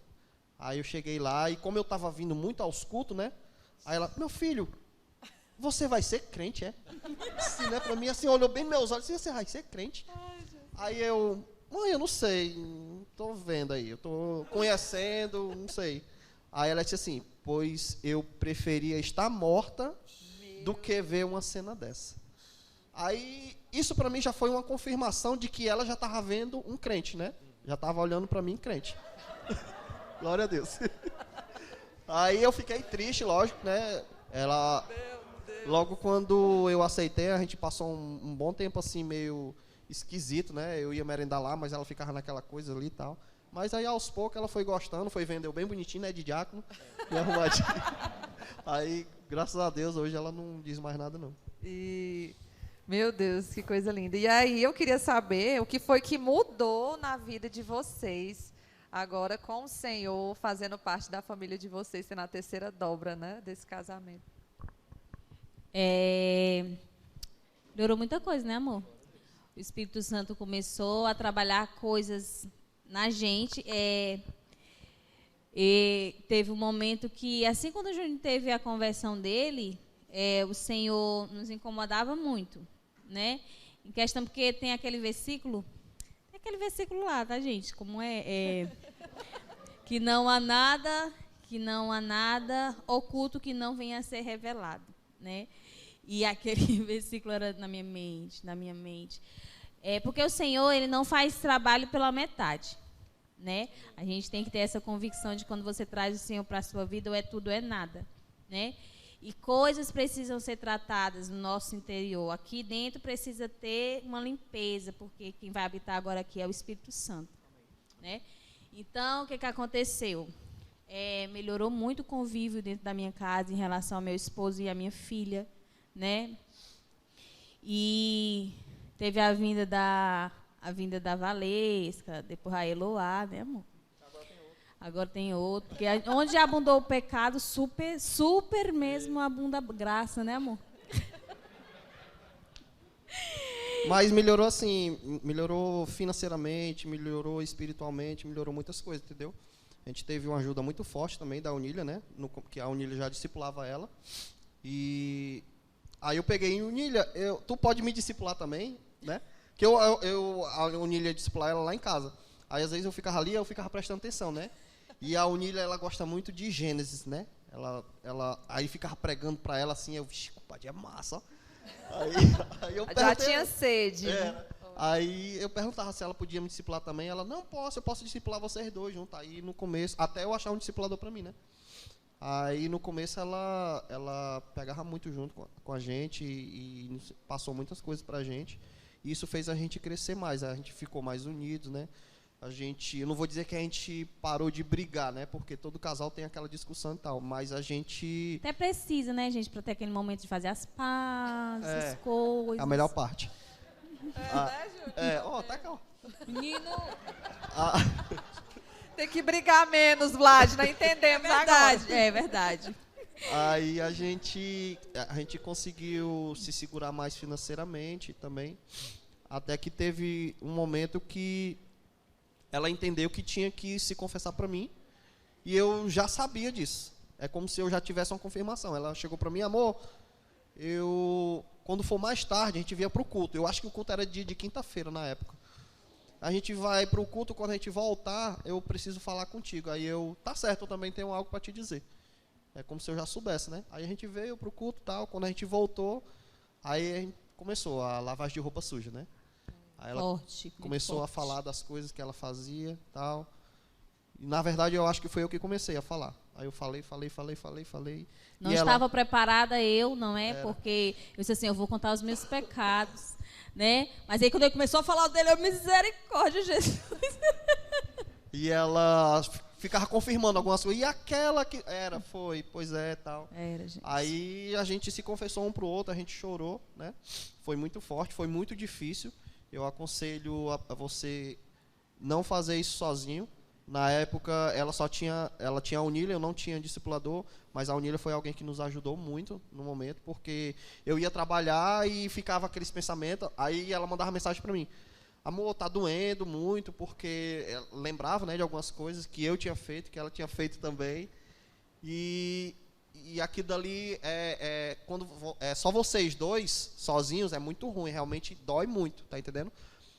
Aí eu cheguei lá, e como eu estava vindo muito aos cultos, né? Aí ela, meu filho, você vai ser crente, é? Assim, né? Pra mim, assim, olhou bem nos meus olhos, você vai ser crente? Aí eu, mãe, eu não sei, tô vendo aí, eu tô conhecendo, não sei. Aí ela disse assim, pois eu preferia estar morta do que ver uma cena dessa. Aí, isso para mim já foi uma confirmação de que ela já estava vendo um crente, né? Já estava olhando para mim crente. Glória a Deus. Aí eu fiquei triste, lógico, né? Ela, logo quando eu aceitei, a gente passou um bom tempo assim, meio esquisito, né? Eu ia merendar lá, mas ela ficava naquela coisa ali e tal. Mas aí, aos poucos, ela foi gostando, foi vender bem bonitinho, né? De diácono, e arrumadinho. Aí, graças a Deus, hoje ela não diz mais nada, não. E, meu Deus, que coisa linda. E aí, eu queria saber o que foi que mudou na vida de vocês, agora com o Senhor, fazendo parte da família de vocês, sendo a terceira dobra, né? Desse casamento. Melhorou muita coisa, né, amor? O Espírito Santo começou a trabalhar coisas na gente. E teve um momento que, assim quando o Júnior teve a conversão dele, o Senhor nos incomodava muito, né? Em questão, porque tem aquele versículo lá, tá, gente? Como que não há nada oculto que não venha a ser revelado, né? E aquele versículo era na minha mente. Porque o Senhor, ele não faz trabalho pela metade, né? A gente tem que ter essa convicção de quando você traz o Senhor para a sua vida, ou é tudo ou é nada, né? E coisas precisam ser tratadas no nosso interior. Aqui dentro precisa ter uma limpeza, porque quem vai habitar agora aqui é o Espírito Santo, né? Então, o que aconteceu? Melhorou muito o convívio dentro da minha casa em relação ao meu esposo e à minha filha, né? E teve a vinda da Valesca, depois a Eloá, né, amor? Agora tem outro. Porque onde já abundou o pecado, super mesmo abunda a graça, né, amor? Mas melhorou assim, melhorou financeiramente, melhorou espiritualmente, melhorou muitas coisas, entendeu? A gente teve uma ajuda muito forte também da Unília, né? Que a Unília já discipulava ela. E aí eu peguei, Unília, tu pode me discipular também, né? Que a Unília discipular ela lá em casa. Aí às vezes eu ficava ali, eu ficava prestando atenção, né? E a Unília, ela gosta muito de Gênesis, né? Aí ficava pregando para ela assim, vixe, compadre, é massa, ó. Aí eu já tinha sede. Aí eu perguntava se ela podia me discipular também. Ela, não posso, eu posso discipular vocês dois juntos. Aí no começo, até eu achar um discipulador para mim, né? Aí no começo ela pegava muito junto com a gente e passou muitas coisas pra gente. E isso fez a gente crescer mais, a gente ficou mais unidos, né? Eu não vou dizer que a gente parou de brigar, né? Porque todo casal tem aquela discussão e tal, mas a gente... Até precisa, né, gente, para ter aquele momento de fazer as pazes, as coisas. A melhor parte. Júlio? Tá cá, ó. Menino... Tem que brigar menos, Vlad, não entendemos agora. É verdade. Aí a gente conseguiu se segurar mais financeiramente também, até que teve um momento que ela entendeu que tinha que se confessar para mim, e eu já sabia disso. É como se eu já tivesse uma confirmação. Ela chegou para mim, amor, quando for mais tarde, a gente vinha para o culto. Eu acho que o culto era dia de quinta-feira na época. A gente vai para o culto, quando a gente voltar, eu preciso falar contigo. Aí tá certo, eu também tenho algo para te dizer. É como se eu já soubesse, né? Aí a gente veio para o culto e tal, quando a gente voltou, aí a gente começou a lavagem de roupa suja, né? Aí ela começou a falar das coisas que ela fazia e tal. E, na verdade, eu acho que foi eu que comecei a falar. Aí eu falei. Não estava preparada eu, não é? Porque eu disse assim, eu vou contar os meus pecados. né? Mas aí quando ele começou a falar dele, eu, misericórdia, Jesus. E ela ficava confirmando algumas coisas. E aquela que era, foi, pois é, tal. Era, gente. Aí a gente se confessou um pro outro, a gente chorou, né? Foi muito forte, foi muito difícil. Eu aconselho a você não fazer isso sozinho. Na época, ela tinha a Unília, eu não tinha discipulador, mas a Unília foi alguém que nos ajudou muito no momento, porque eu ia trabalhar e ficava aqueles pensamentos, aí ela mandava mensagem para mim: amor, tá doendo muito, porque ela lembrava, né, de algumas coisas que eu tinha feito, que ela tinha feito também, e aquilo dali, quando é só vocês dois, sozinhos, é muito ruim, realmente dói muito, tá entendendo?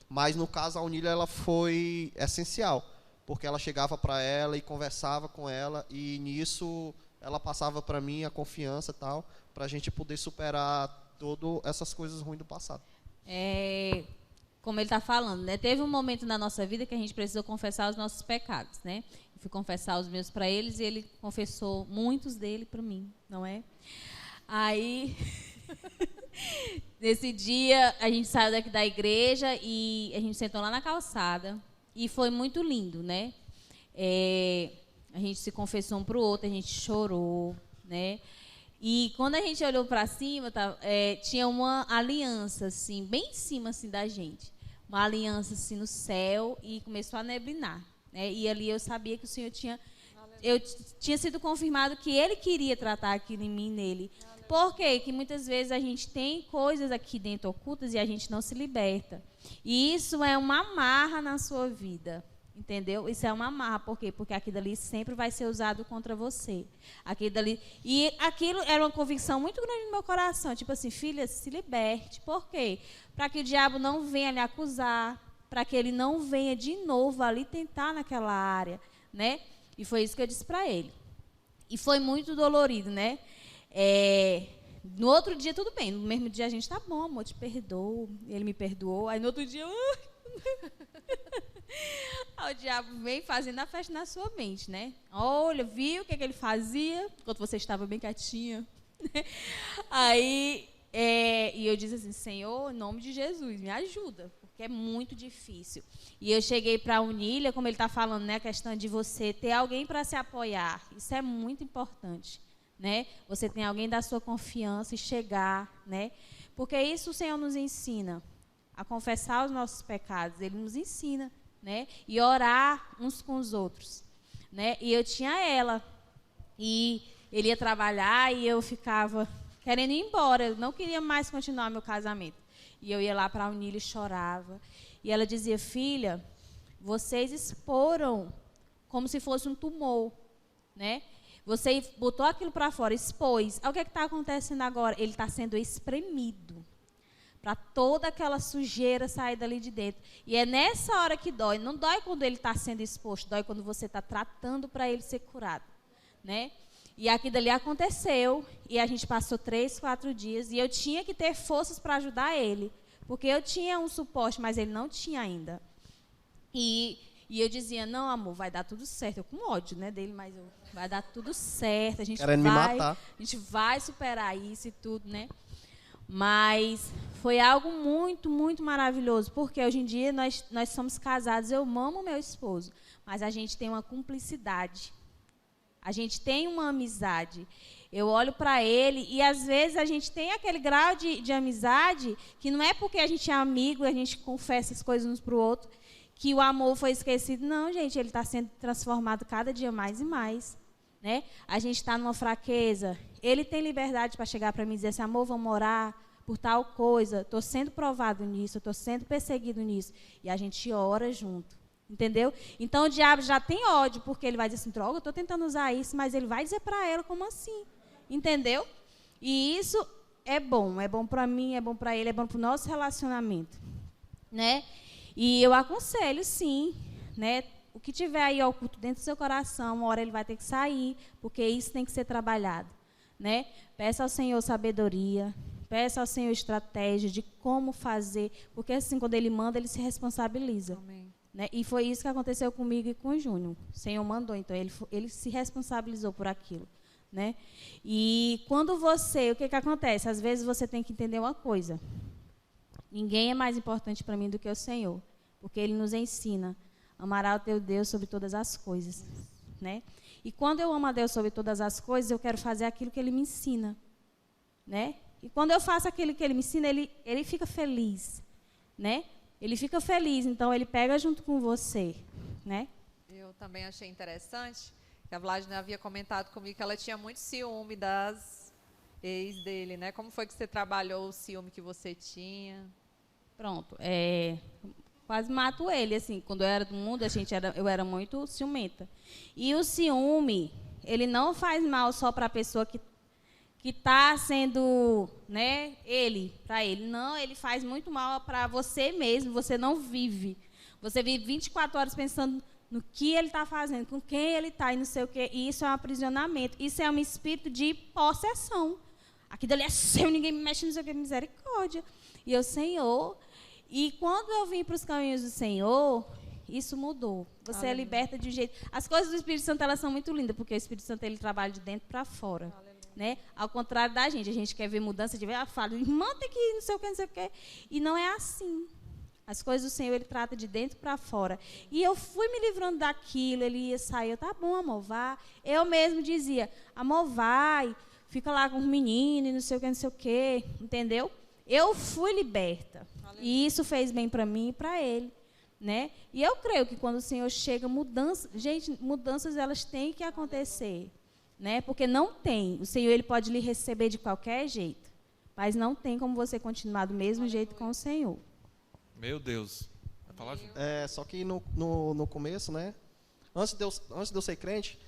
Mas no caso, a Unília, ela foi essencial, porque ela chegava para ela e conversava com ela, e nisso ela passava para mim a confiança e tal, para a gente poder superar todas essas coisas ruins do passado. Como ele está falando, né? Teve um momento na nossa vida que a gente precisou confessar os nossos pecados, né? Eu fui confessar os meus para eles e ele confessou muitos dele para mim, não é? Aí, nesse dia, a gente saiu daqui da igreja e a gente sentou lá na calçada. E foi muito lindo, né? A gente se confessou um para o outro, a gente chorou, né? E quando a gente olhou para cima, tinha uma aliança, assim, bem em cima assim, da gente. Uma aliança assim, no céu, e começou a neblinar, né? E ali eu sabia que o Senhor tinha sido confirmado que Ele queria tratar aquilo em mim e nele. Por quê? Que muitas vezes a gente tem coisas aqui dentro ocultas e a gente não se liberta. E isso é uma amarra na sua vida, entendeu? Isso é uma amarra. Por quê? Porque aquilo ali sempre vai ser usado contra você. E aquilo era uma convicção muito grande no meu coração. Tipo assim, filha, se liberte. Por quê? Para que o diabo não venha lhe acusar, para que ele não venha de novo ali tentar naquela área, né? E foi isso que eu disse para ele. E foi muito dolorido, né? No outro dia, tudo bem. No mesmo dia, a gente, tá bom, amor, te perdoo. Ele me perdoou. Aí, no outro dia, aí o diabo vem fazendo a festa na sua mente, né? Olha, viu o que ele fazia enquanto você estava bem quietinha? Aí, e eu disse assim, Senhor, em nome de Jesus, me ajuda, porque é muito difícil. E eu cheguei para a Unília, como ele está falando, né? A questão de você ter alguém para se apoiar. Isso é muito importante. Né? Você tem alguém da sua confiança e chegar, né? Porque isso o Senhor nos ensina, a confessar os nossos pecados, Ele nos ensina, né? E orar uns com os outros, né? E eu tinha ela, e ele ia trabalhar e eu ficava querendo ir embora, eu não queria mais continuar meu casamento. E eu ia lá para a Unília e chorava, e ela dizia, filha, vocês exporam como se fosse um tumor, né? Você botou aquilo para fora, expôs. Aí o que está acontecendo agora? Ele está sendo espremido para toda aquela sujeira sair dali de dentro. E é nessa hora que dói. Não dói quando ele está sendo exposto, dói quando você está tratando para ele ser curado, né? E aquilo ali aconteceu, e a gente passou 3, 4 dias, e eu tinha que ter forças para ajudar ele, porque eu tinha um suporte, mas ele não tinha ainda. E eu dizia, não, amor, vai dar tudo certo. Eu com ódio, né, dele, mas vai dar tudo certo. A gente querendo me matar. A gente vai superar isso e tudo, né? Mas foi algo muito, muito maravilhoso, porque hoje em dia nós somos casados, eu amo meu esposo, mas a gente tem uma cumplicidade. A gente tem uma amizade. Eu olho para ele e, às vezes, a gente tem aquele grau de amizade que não é porque a gente é amigo, a gente confessa as coisas uns para o outro, que o amor foi esquecido. Não, gente, ele está sendo transformado cada dia mais e mais, né? A gente está numa fraqueza. Ele tem liberdade para chegar para mim e dizer assim, amor, vamos orar por tal coisa. Estou sendo provado nisso, estou sendo perseguido nisso. E a gente ora junto, entendeu? Então, o diabo já tem ódio, porque ele vai dizer assim, droga, eu estou tentando usar isso, mas ele vai dizer para ela como assim, entendeu? E isso é bom para mim, é bom para ele, é bom para o nosso relacionamento, né? E eu aconselho, sim, né? O que tiver aí oculto dentro do seu coração, uma hora ele vai ter que sair, porque isso tem que ser trabalhado, né? Peça ao Senhor sabedoria, peça ao Senhor estratégia de como fazer, porque assim, quando Ele manda, Ele se responsabiliza. Amém. Né? E foi isso que aconteceu comigo e com o Júnior. O Senhor mandou, então ele se responsabilizou por aquilo. Né? E quando o que acontece? Às vezes você tem que entender uma coisa. Ninguém é mais importante para mim do que o Senhor, porque Ele nos ensina, amará o teu Deus sobre todas as coisas, né? E quando eu amo a Deus sobre todas as coisas, eu quero fazer aquilo que Ele me ensina, né? E quando eu faço aquilo que Ele me ensina, Ele fica feliz, né? Ele fica feliz, então Ele pega junto com você, né? Eu também achei interessante que a Vladimir havia comentado comigo que ela tinha muito ciúme das ex dele, né? Como foi que você trabalhou o ciúme que você tinha? Pronto, quase mato ele, assim, quando eu era do mundo, eu era muito ciumenta. E o ciúme, ele não faz mal só para a pessoa que está sendo, né, para ele. Não, ele faz muito mal para você mesmo, você não vive. Você vive 24 horas pensando no que ele está fazendo, com quem ele está e não sei o quê. E isso é um aprisionamento, isso é um espírito de possessão. Aquilo ali é seu, ninguém me mexe, não sei o que, misericórdia. E eu, Senhor... E quando eu vim para os caminhos do Senhor, isso mudou. Você é liberta de um jeito... As coisas do Espírito Santo, elas são muito lindas, porque o Espírito Santo, ele trabalha de dentro para fora. Né? Ao contrário da gente, a gente quer ver mudança, de ver, fala, irmã, tem que ir, não sei o que, não sei o que. E não é assim. As coisas do Senhor, Ele trata de dentro para fora. E eu fui me livrando daquilo, Ele ia sair, tá bom, amor, vá. Eu mesmo dizia, amor, vai, fica lá com os meninos, não sei o que, não sei o que, entendeu? Eu fui liberta. E isso fez bem para mim e para ele, né? E eu creio que quando o Senhor chega, mudanças elas têm que acontecer, né? Porque não tem. O Senhor, ele pode lhe receber de qualquer jeito, mas não tem como você continuar do mesmo jeito com o Senhor. Meu Deus. Vai falar, Júnior? Só que no começo, né? Antes de eu ser crente,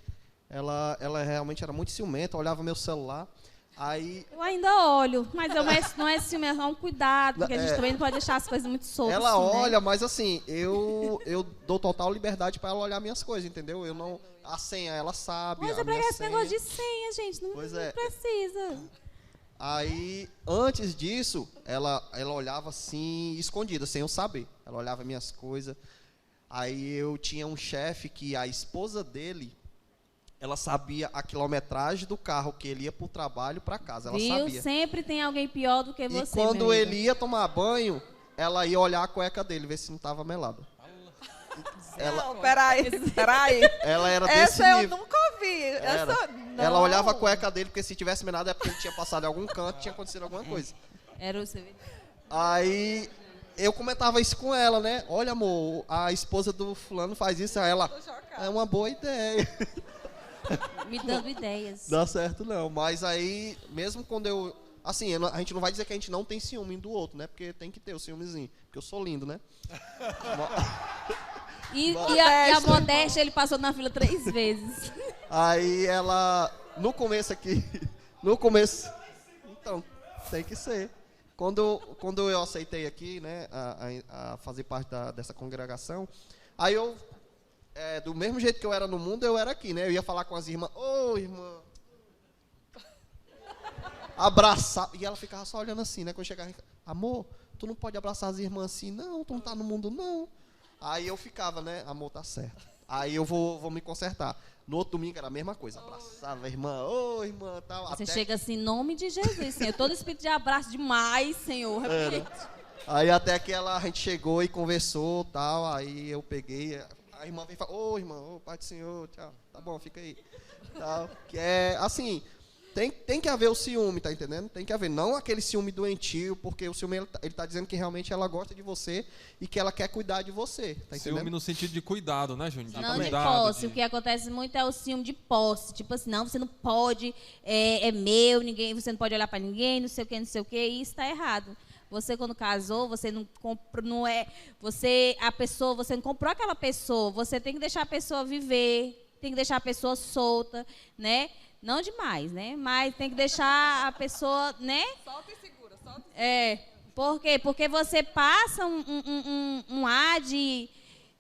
ela realmente era muito ciumenta, olhava meu celular. Aí, eu ainda olho, mas não é ciúme, é um cuidado, porque a gente também não pode deixar as coisas muito soltas. Ela assim, olha, né? mas assim, eu dou total liberdade para ela olhar minhas coisas, entendeu? Eu não, a senha ela sabe. Mas é pra esse negócio de senha, gente, não precisa. Aí, antes disso, ela olhava assim, escondida, sem eu saber. Ela olhava minhas coisas. Aí eu tinha um chefe que a esposa dele, ela sabia a quilometragem do carro que ele ia para o trabalho, para casa. Ela sabia. Sempre tem alguém pior do que você. E quando ele ia tomar banho, ela ia olhar a cueca dele, ver se não estava melada. Não, peraí. Ela era desse nível. nível. Eu nunca ouvi. Ela olhava a cueca dele, porque se tivesse melado é porque ele tinha passado em algum canto, tinha acontecido alguma coisa. Era o Aí eu comentava isso com ela, né? Olha, amor, a esposa do fulano faz isso. Aí ela, é uma boa ideia. Me dando ideias. Dá certo não, mas aí, mesmo quando eu... Assim, a gente não vai dizer que a gente não tem ciúme um do outro, né? Porque tem que ter o ciúmezinho, porque eu sou lindo, né? E a modéstia, ele passou na fila 3 vezes. Aí ela, no começo, então, tem que ser. Quando eu aceitei aqui, né, a fazer parte dessa congregação, aí eu... do mesmo jeito que eu era no mundo, eu era aqui, né? Eu ia falar com as irmãs, irmã. Abraçar. E ela ficava só olhando assim, né? Quando eu chegava, amor, tu não pode abraçar as irmãs assim, não, tu não tá no mundo, não. Aí eu ficava, né? Amor, tá certo. Aí eu vou me consertar. No outro domingo era a mesma coisa. Abraçava a irmã, irmã, tal. Você chega assim, em nome de Jesus, Senhor. Todo espírito de abraço demais, Senhor. Aí até que a gente chegou e conversou, tal. Aí eu peguei... A irmã vem e fala, irmão, Pai do Senhor, tchau, tá bom, fica aí. Tal. Que é, assim, tem que haver o ciúme, tá entendendo? Tem que haver, não aquele ciúme doentio, porque o ciúme, ele tá dizendo que realmente ela gosta de você e que ela quer cuidar de você, tá entendendo? Ciúme no sentido de cuidado, né, Júnior? Não de posse, o que acontece muito é o ciúme de posse, tipo assim, não, você não pode, é meu, você não pode olhar pra ninguém, não sei o que, e isso tá errado. Você, quando casou, você não comprou, você não comprou aquela pessoa, você tem que deixar a pessoa viver, tem que deixar a pessoa solta, né? Não demais, né? Mas tem que deixar a pessoa, né? Solta e segura, solta e segura. Por quê? Porque você passa um ar de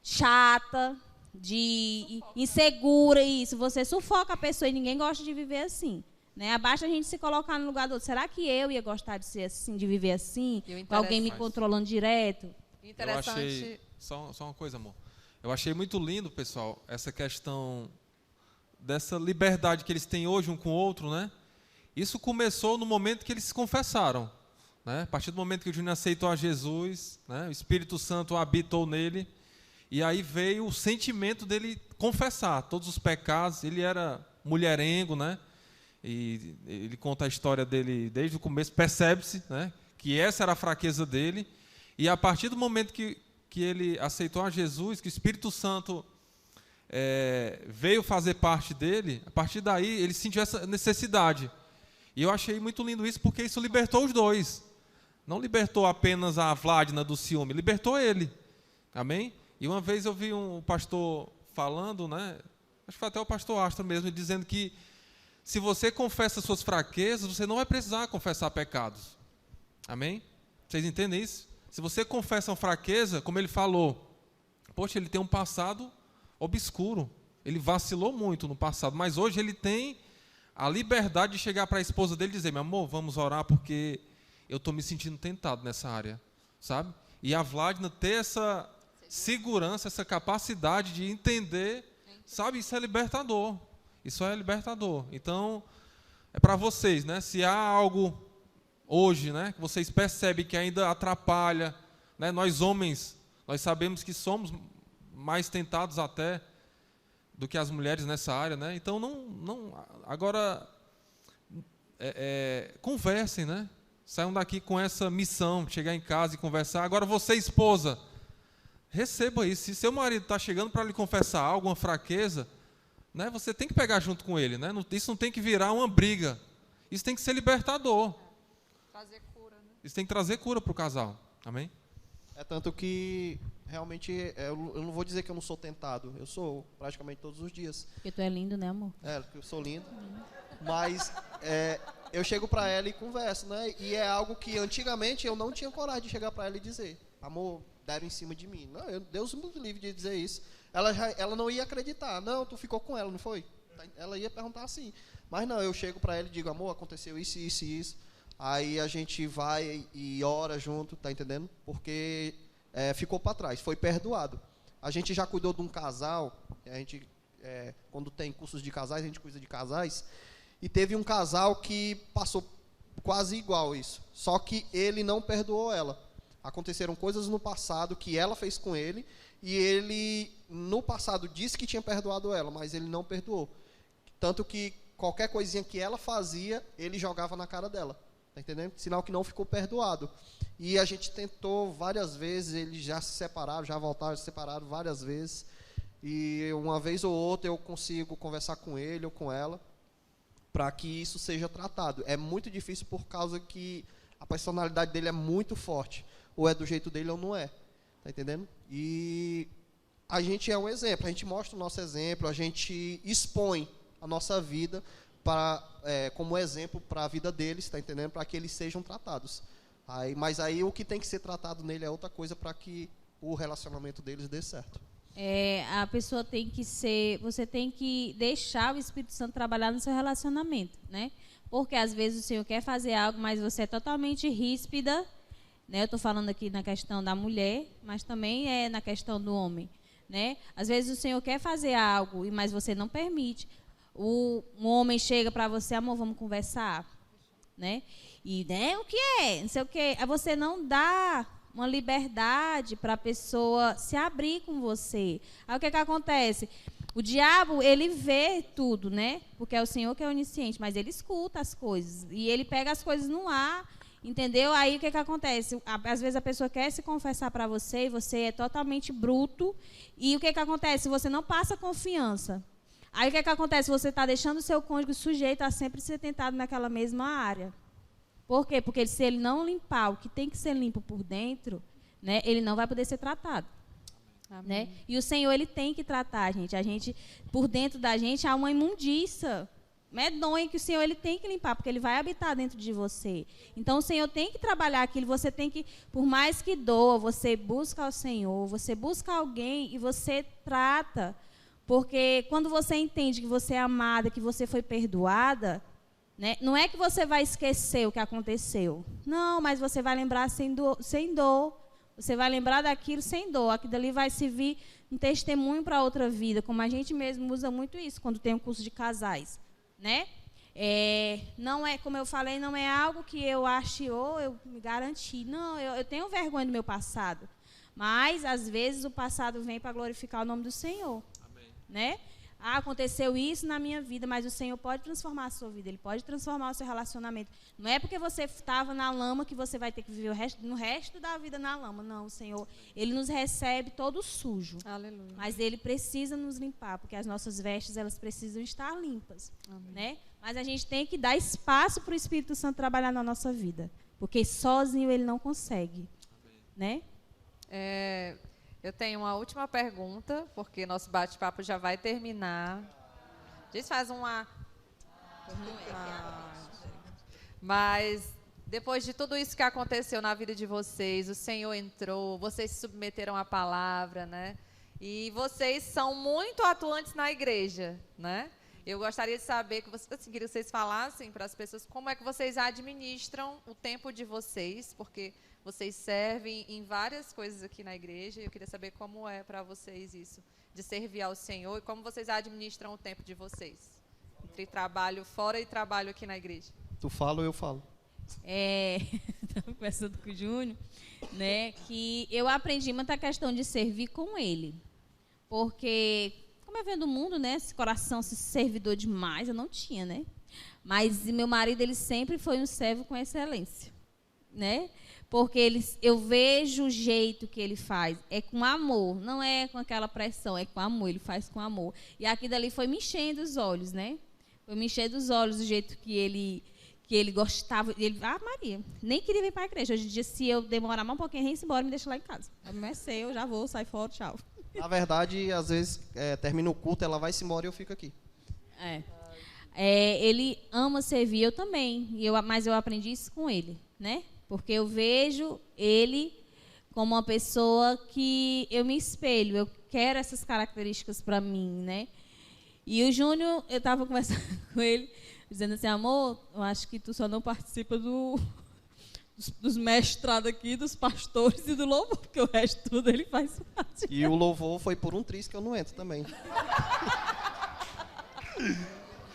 chata, de insegura, isso. Você sufoca a pessoa e ninguém gosta de viver assim. Né? Abaixa a gente se colocar no lugar do outro. Será que eu ia gostar de ser assim, de viver assim? Com alguém me controlando direto? Interessante. Eu achei, só uma coisa, amor. Eu achei muito lindo, pessoal, essa questão dessa liberdade que eles têm hoje um com o outro, né? Isso começou no momento que eles se confessaram. né? A partir do momento que o Júnior aceitou a Jesus, né? O Espírito Santo habitou nele, e aí veio o sentimento dele confessar todos os pecados. Ele era mulherengo, né? E ele conta a história dele desde o começo, percebe-se, né? Que essa era a fraqueza dele, e a partir do momento que ele aceitou a Jesus, que o Espírito Santo veio fazer parte dele, a partir daí ele sentiu essa necessidade. E eu achei muito lindo isso, porque isso libertou os dois. Não libertou apenas a Vladna do ciúme, libertou ele. Amém? E uma vez eu vi um pastor falando, né? Acho que foi até o pastor Astro mesmo, dizendo que se você confessa suas fraquezas, você não vai precisar confessar pecados. Amém? Vocês entendem isso? Se você confessa uma fraqueza, como ele falou, poxa, ele tem um passado obscuro, ele vacilou muito no passado, mas hoje ele tem a liberdade de chegar para a esposa dele e dizer: meu amor, vamos orar porque eu estou me sentindo tentado nessa área, sabe? E a Vladna ter essa segurança, essa capacidade de entender, sabe? Isso é libertador. Isso é libertador. Então, é para vocês, né? Se há algo hoje, né, que vocês percebem que ainda atrapalha, né? Nós homens, nós sabemos que somos mais tentados até do que as mulheres nessa área, né? Então, agora, conversem, né? Saiam daqui com essa missão, chegar em casa e conversar. Agora, você, esposa, receba isso. Se seu marido está chegando para lhe confessar alguma fraqueza, né, você tem que pegar junto com ele, né? Isso não tem que virar uma briga. Isso tem que ser libertador. Trazer cura, né? Isso tem que trazer cura para o casal. Amém? É tanto que, realmente, eu não vou dizer que eu não sou tentado. Eu sou praticamente todos os dias. Porque tu é lindo, né, amor? Porque eu sou lindo. Mas eu chego para ela e converso, né? E é algo que antigamente eu não tinha coragem de chegar para ela e dizer: amor, deram em cima de mim. Não, Deus me livre de dizer isso. Ela não ia acreditar. Não, tu ficou com ela, não foi? Ela ia perguntar assim. Mas não, eu chego para ela e digo: amor, aconteceu isso, isso e isso. Aí a gente vai e ora junto, tá entendendo? Porque ficou para trás, foi perdoado. A gente já cuidou de um casal, a gente, quando tem cursos de casais, a gente cuida de casais, e teve um casal que passou quase igual isso, só que ele não perdoou ela. Aconteceram coisas no passado que ela fez com ele, e ele, no passado, disse que tinha perdoado ela, mas ele não perdoou. Tanto que qualquer coisinha que ela fazia, ele jogava na cara dela. Tá entendendo? Sinal que não ficou perdoado. E a gente tentou várias vezes, eles já se separaram, já voltaram, se separaram várias vezes. E uma vez ou outra eu consigo conversar com ele ou com ela para que isso seja tratado. É muito difícil por causa que a personalidade dele é muito forte. Ou é do jeito dele ou não é. Tá entendendo? E a gente é um exemplo, a gente mostra o nosso exemplo, a gente expõe a nossa vida como exemplo para a vida deles, tá entendendo? Para que eles sejam tratados. Mas aí o que tem que ser tratado nele é outra coisa para que o relacionamento deles dê certo. A pessoa tem que você tem que deixar o Espírito Santo trabalhar no seu relacionamento, né? Porque às vezes o Senhor quer fazer algo, mas você é totalmente ríspida, né? Eu estou falando aqui na questão da mulher, mas também é na questão do homem, né? Às vezes o Senhor quer fazer algo, mas você não permite. Um homem chega para você: amor, vamos conversar, né? E, né, o que é? Não sei o que. Você não dá uma liberdade para a pessoa se abrir com você. Aí o que acontece? O diabo, ele vê tudo, né? Porque é o Senhor que é onisciente, mas ele escuta as coisas. E ele pega as coisas no ar, entendeu? Aí o que acontece? Às vezes a pessoa quer se confessar para você e você é totalmente bruto. E o que acontece? Você não passa confiança. Aí o que acontece? Você está deixando o seu cônjuge sujeito a sempre ser tentado naquela mesma área. Por quê? Porque se ele não limpar o que tem que ser limpo por dentro, né, ele não vai poder ser tratado. Né? E o Senhor, ele tem que tratar a gente. Por dentro da gente há uma imundícia medonha que o Senhor, ele tem que limpar, porque ele vai habitar dentro de você. Então o Senhor tem que trabalhar aquilo, você tem que, por mais que doa, você busca o Senhor, você busca alguém e você trata. Porque quando você entende que você é amada, que você foi perdoada, né, não é que você vai esquecer o que aconteceu. Não, mas você vai lembrar sem dor. Você vai lembrar daquilo sem dor. Aquilo dali vai servir um testemunho para outra vida, como a gente mesmo usa muito isso quando tem um curso de casais, né? Não é, como eu falei, não é algo que eu ache ou eu me garanti. Não, eu tenho vergonha do meu passado. Mas, às vezes, o passado vem para glorificar o nome do Senhor. Amém. Né? Aconteceu isso na minha vida, mas o Senhor pode transformar a sua vida, Ele pode transformar o seu relacionamento. Não é porque você estava na lama que você vai ter que viver no resto da vida na lama. Não, o Senhor, Ele nos recebe todo sujo. Aleluia. Mas Ele precisa nos limpar, porque as nossas vestes, elas precisam estar limpas. Né? Mas a gente tem que dar espaço para o Espírito Santo trabalhar na nossa vida, porque sozinho Ele não consegue. Né? Eu tenho uma última pergunta, porque nosso bate-papo já vai terminar. Diz, faz uma... Mas, depois de tudo isso que aconteceu na vida de vocês, o Senhor entrou, vocês se submeteram à palavra, né? E vocês são muito atuantes na igreja, né? Eu gostaria de saber, queria que vocês falassem para as pessoas como é que vocês administram o tempo de vocês, porque vocês servem em várias coisas aqui na igreja, e eu queria saber como é para vocês isso, de servir ao Senhor, e como vocês administram o tempo de vocês, entre trabalho fora e trabalho aqui na igreja. Tu fala ou eu falo? Estava conversando com o Júnior, né, que eu aprendi muita questão de servir com ele, porque, como eu venho do mundo, né, esse coração esse servidor demais, eu não tinha, né, mas meu marido, ele sempre foi um servo com excelência, né, porque eu vejo o jeito que ele faz, é com amor, não é com aquela pressão, é com amor, ele faz com amor. E aquilo dali foi me enchendo os olhos, né? Foi me enchendo os olhos do jeito que ele gostava. Maria, nem queria vir para a igreja. Hoje em dia, se eu demorar mais um pouquinho, vem embora, me deixa lá em casa. É seu, já vou, sai fora, tchau. Na verdade, às vezes, termina o culto, ela vai-se embora e eu fico aqui. Ele ama servir, eu também, mas eu aprendi isso com ele, né? Porque eu vejo ele como uma pessoa que eu me espelho, eu quero essas características para mim, né? E o Júnior, eu estava conversando com ele, dizendo assim, amor, eu acho que tu só não participa dos mestrados aqui, dos pastores e do louvor, porque o resto tudo ele faz parte. E o louvor foi por um triz que eu não entro também.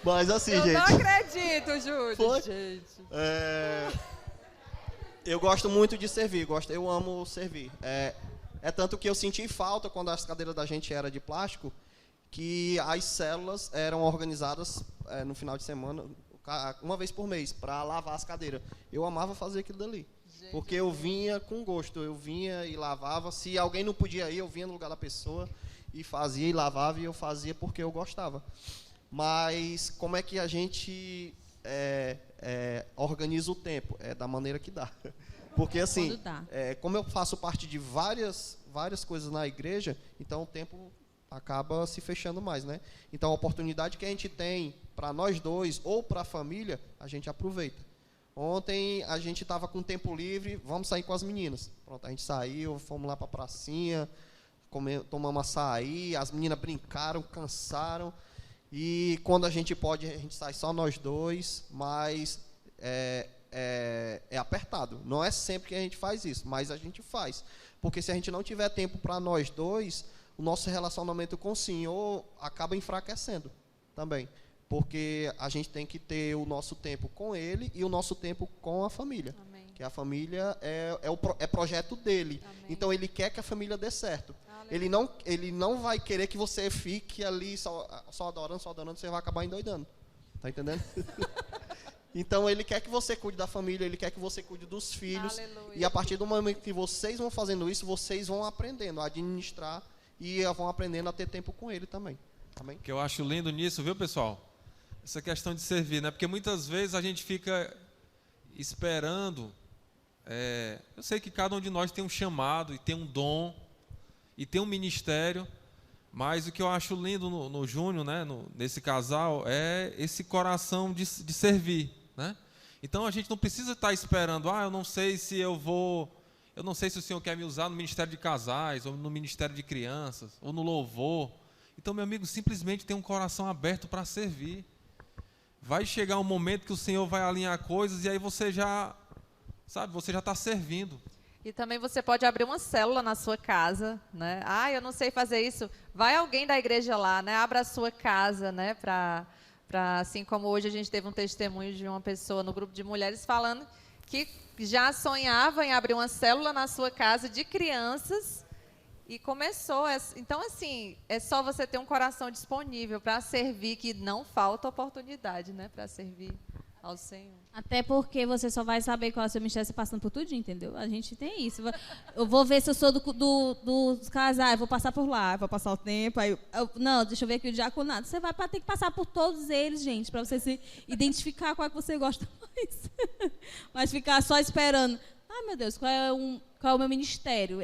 Mas assim, gente... Eu não acredito, Júnior, gente. Eu gosto muito de servir, eu amo servir. É tanto que eu senti falta quando as cadeiras da gente eram de plástico, que as células eram organizadas no final de semana, uma vez por mês, para lavar as cadeiras. Eu amava fazer aquilo dali, porque eu vinha com gosto, eu vinha e lavava. Se alguém não podia ir, eu vinha no lugar da pessoa e fazia e lavava, e eu fazia porque eu gostava. Mas como é que a gente... organiza o tempo, da maneira que dá. Porque assim, como eu faço parte de várias coisas na igreja, então o tempo acaba se fechando mais, né? Então a oportunidade que a gente tem para nós dois ou para a família, a gente aproveita. Ontem a gente estava com tempo livre, vamos sair com as meninas. Pronto, a gente saiu, fomos lá para a pracinha, tomamos açaí, as meninas brincaram, cansaram. E quando a gente pode, a gente sai só nós dois, mas é apertado. Não é sempre que a gente faz isso, mas a gente faz. Porque se a gente não tiver tempo para nós dois, o nosso relacionamento com o Senhor acaba enfraquecendo também. Porque a gente tem que ter o nosso tempo com Ele e o nosso tempo com a família. Amém. Que a família é projeto dele. Amém. Então, Ele quer que a família dê certo. Ele não vai querer que você fique ali só adorando, você vai acabar endoidando. Tá entendendo? Então, Ele quer que você cuide da família, Ele quer que você cuide dos filhos. Aleluia. E a partir do momento que vocês vão fazendo isso, vocês vão aprendendo a administrar e vão aprendendo a ter tempo com Ele também. Amém? O que eu acho lindo nisso, viu, pessoal? Essa questão de servir, né? Porque muitas vezes a gente fica esperando. Eu sei que cada um de nós tem um chamado e tem um dom e tem um ministério, mas o que eu acho lindo no Júnior, né, nesse casal, é esse coração de servir, né? Então a gente não precisa estar esperando, eu não sei se o Senhor quer me usar no ministério de casais, ou no ministério de crianças, ou no louvor. Então, meu amigo, simplesmente tem um coração aberto para servir. Vai chegar um momento que o Senhor vai alinhar coisas e aí você já está servindo. E também você pode abrir uma célula na sua casa, né? Eu não sei fazer isso. Vai alguém da igreja lá, né? Abra a sua casa, né? Para Assim como hoje a gente teve um testemunho de uma pessoa no grupo de mulheres falando que já sonhava em abrir uma célula na sua casa de crianças e começou. Então, assim, é só você ter um coração disponível para servir, que não falta oportunidade, né, para servir ao Senhor. Até porque você só vai saber qual é o seu ministério passando por tudo, entendeu? A gente tem isso. Eu vou ver se eu sou dos casais, eu vou passar por lá, vou passar o tempo. Aí não, deixa eu ver aqui o diaconato. Você vai ter que passar por todos eles, gente, para você se identificar qual é que você gosta mais. Mas ficar só esperando. Ah, meu Deus, qual é o meu ministério?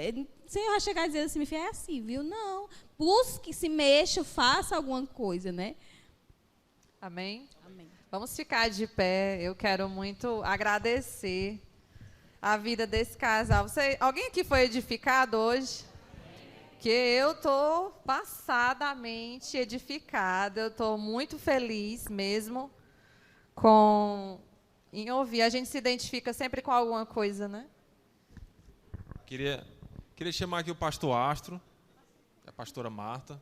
Você vai chegar e dizer assim, minha filha, é assim, viu? Não. Busque, se mexa, faça alguma coisa, né? Amém? Amém. Vamos ficar de pé. Eu quero muito agradecer a vida desse casal. Alguém aqui foi edificado hoje? Que eu estou passadamente edificada. Eu estou muito feliz mesmo em ouvir. A gente se identifica sempre com alguma coisa, né? Queria chamar aqui o pastor Astro, a pastora Marta.